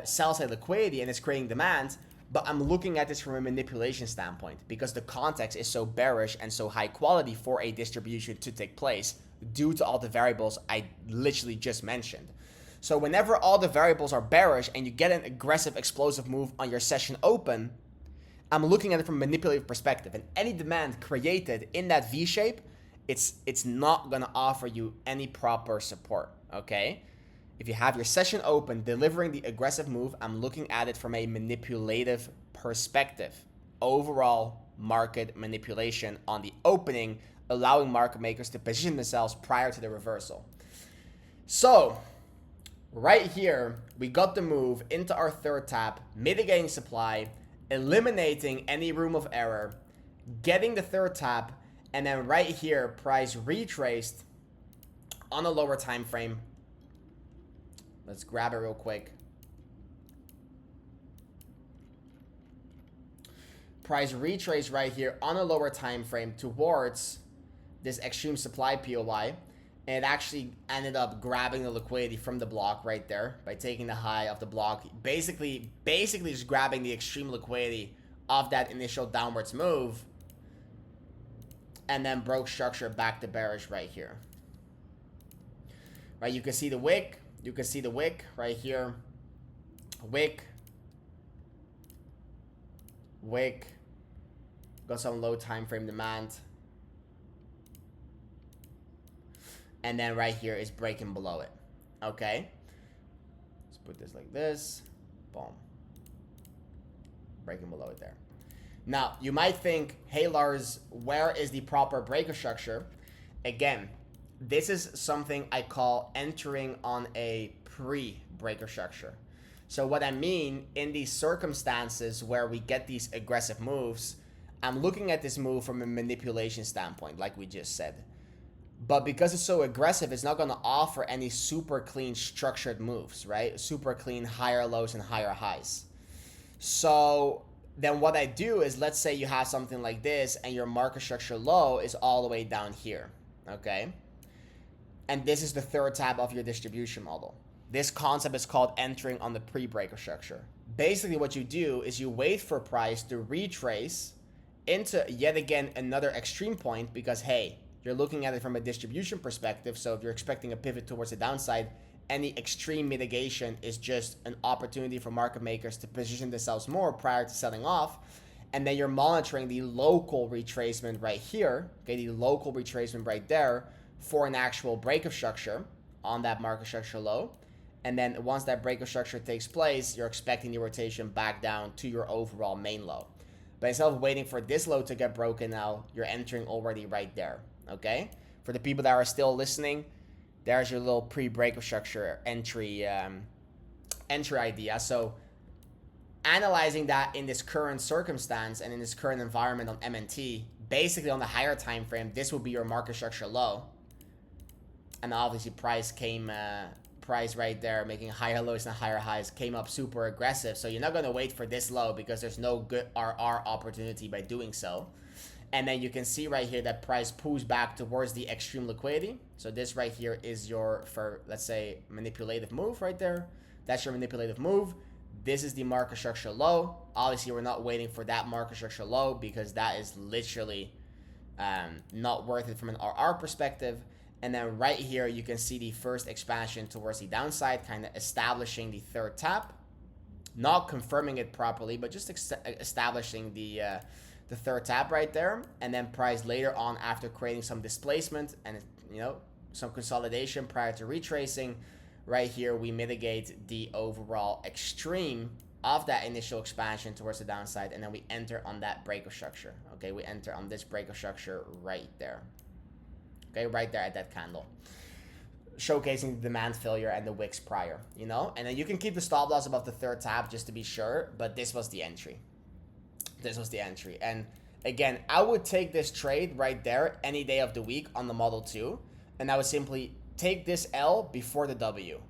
sell side liquidity, and it's creating demand, but I'm looking at this from a manipulation standpoint because the context is so bearish and so high quality for a distribution to take place due to all the variables I literally just mentioned. So whenever all the variables are bearish and you get an aggressive explosive move on your session open, I'm looking at it from a manipulative perspective, and any demand created in that V shape, it's not going to offer you any proper support, okay? If you have your session open, delivering the aggressive move, I'm looking at it from a manipulative perspective. Overall market manipulation on the opening, allowing market makers to position themselves prior to the reversal. So, right here, we got the move into our third tap, mitigating supply, eliminating any room of error, getting the third tap, and then right here, price retraced on a lower time frame. Let's grab it real quick. Price retrace right here on a lower time frame towards this extreme supply POI. And it actually ended up grabbing the liquidity from the block right there by taking the high of the block. Basically just grabbing the extreme liquidity of that initial downwards move. And then broke structure back to bearish right here. Right, you can see the wick. You can see the wick right here. Wick. Wick. Got some low time frame demand. And then right here is breaking below it. Okay. Let's put this like this. Boom. Breaking below it there. Now, you might think, hey Lars, where is the proper breaker structure? Again, this is something I call entering on a pre-breaker structure. So what I mean, in these circumstances where we get these aggressive moves, I'm looking at this move from a manipulation standpoint, like we just said. But because it's so aggressive, it's not going to offer any super clean structured moves, right? Super clean higher lows and higher highs. So then what I do is, let's say you have something like this and your market structure low is all the way down here, okay? And this is the third tab of your distribution model. This concept is called entering on the pre-breaker structure. basically what you do is you wait for price to retrace into yet again another extreme point, because hey, you're looking at it from a distribution perspective. So if you're expecting a pivot towards the downside, any extreme mitigation is just an opportunity for market makers to position themselves more prior to selling off. And then you're monitoring the local retracement right here, okay, the local retracement right there for an actual break of structure on that market structure low. And then once that break of structure takes place, you're expecting the rotation back down to your overall main low. But instead of waiting for this low to get broken now, you're entering already right there, okay? For the people that are still listening, there's your little pre-break of structure entry idea. So analyzing that in this current circumstance and in this current environment on MNT, basically on the higher time frame, this will be your market structure low. And obviously price right there, making higher lows and higher highs, came up super aggressive. So you're not going to wait for this low because there's no good RR opportunity by doing so. And then you can see right here that price pulls back towards the extreme liquidity. So this right here is your, for let's say, manipulative move right there. That's your manipulative move. This is the market structure low. Obviously, we're not waiting for that market structure low because that is literally not worth it from an RR perspective. And then right here, you can see the first expansion towards the downside, kind of establishing the third tap. Not confirming it properly, but just establishing the third tap right there. And then price later on, after creating some displacement and, you know, some consolidation prior to retracing, right here, we mitigate the overall extreme of that initial expansion towards the downside. And then we enter on that break of structure. Okay, we enter on this break of structure right there. Okay, right there at that candle, showcasing the demand failure and the wicks prior, you know. And then you can keep the stop loss above the third tap just to be sure, but this was the entry. This was the entry. And again, I would take this trade right there any day of the week on the Model 2, and I would simply take this L before the W.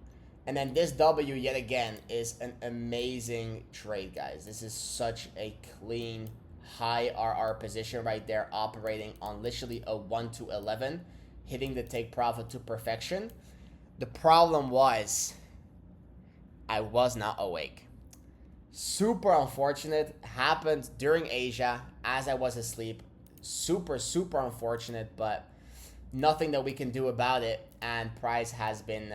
And then this W yet again is an amazing trade, guys. This is such a clean high RR position right there, operating on literally a 1 to 11, hitting the take profit to perfection. The problem was I was not awake. Super unfortunate. Happened during Asia as I was asleep. Super unfortunate, but nothing that we can do about it. And price has been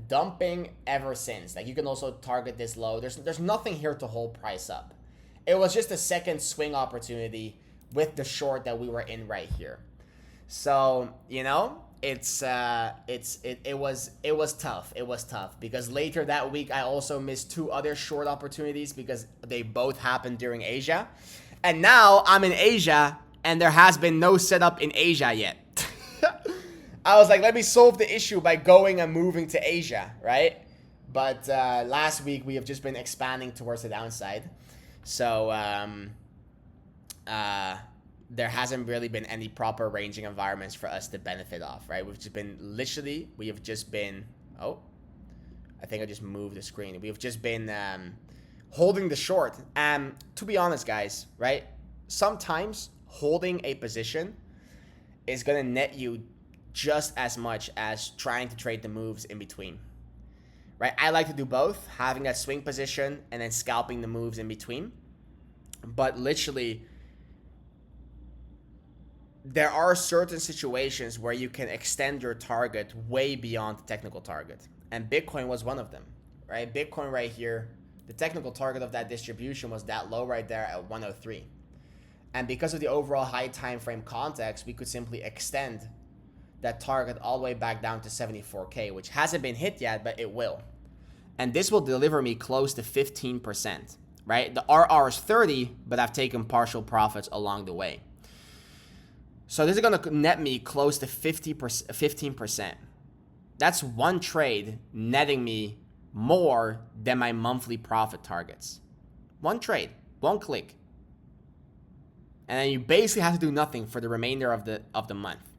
dumping ever since. Like, you can also target this low. There's nothing here to hold price up. It was just a second swing opportunity with the short that we were in right here. So, you know, it was tough. It was tough because later that week I also missed 2 other short opportunities because they both happened during Asia. And now I'm in Asia and there has been no setup in Asia yet. I was like, let me solve the issue by going and moving to Asia, right? But last week we have just been expanding towards the downside. So there hasn't really been any proper ranging environments for us to benefit off, right? We have just been, oh, I think I just moved the screen. We have just been holding the short. And to be honest, guys, right? Sometimes holding a position is going to net you just as much as trying to trade the moves in between. Right? I like to do both, having that swing position and then scalping the moves in between. But literally, there are certain situations where you can extend your target way beyond the technical target. And Bitcoin was one of them, right? Bitcoin right here, the technical target of that distribution was that low right there at 103. And because of the overall high time frame context, we could simply extend that target all the way back down to 74K, which hasn't been hit yet, but it will. And this will deliver me close to 15%, right? The RR is 30, but I've taken partial profits along the way. So this is going to net me close to 15%. That's one trade netting me more than my monthly profit targets. One trade, one click. And then you basically have to do nothing for the remainder of the month.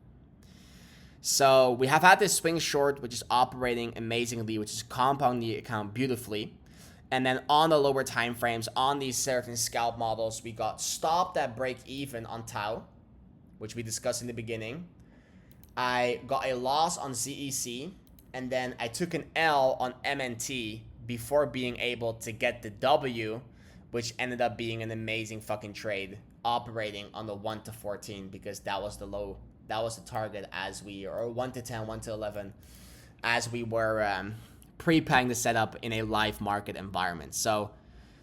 So we have had this swing short, which is operating amazingly, which is compounding the account beautifully. And then on the lower time frames, on these certain scalp models, we got stopped at break even on TAO, which we discussed in the beginning. I got a loss on ZEC, and then I took an L on MNT before being able to get the W, which ended up being an amazing fucking trade operating on the 1 to 14 because that was the low, that was the target as we, or 1 to 10, 1 to 11, as we were preparing the setup in a live market environment. So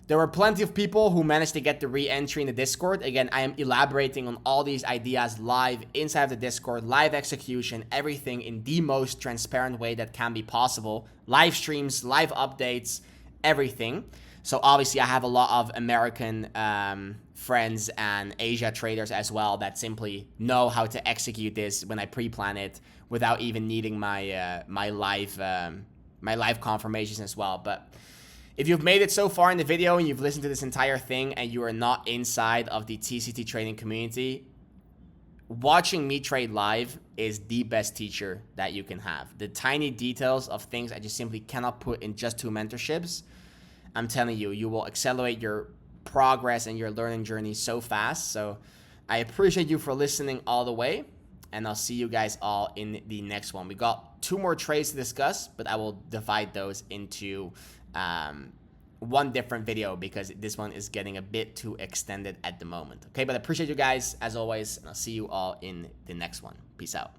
there were plenty of people who managed to get the re-entry in the Discord. Again, I am elaborating on all these ideas live inside of the Discord, live execution, everything in the most transparent way that can be possible. Live streams, live updates, everything. So obviously I have a lot of American friends and Asia traders as well that simply know how to execute this when I pre-plan it without even needing my my live confirmations as well. But if you've made it so far in the video and you've listened to this entire thing and you are not inside of the TCT trading community, watching me trade live is the best teacher that you can have. The tiny details of things I just simply cannot put in just 2 mentorships. I'm telling you, you will accelerate your progress and your learning journey so fast. So I appreciate you for listening all the way, and I'll see you guys all in the next one. We got 2 more trades to discuss, but I will divide those into one different video because this one is getting a bit too extended at the moment. Okay, but I appreciate you guys as always, and I'll see you all in the next one. Peace out.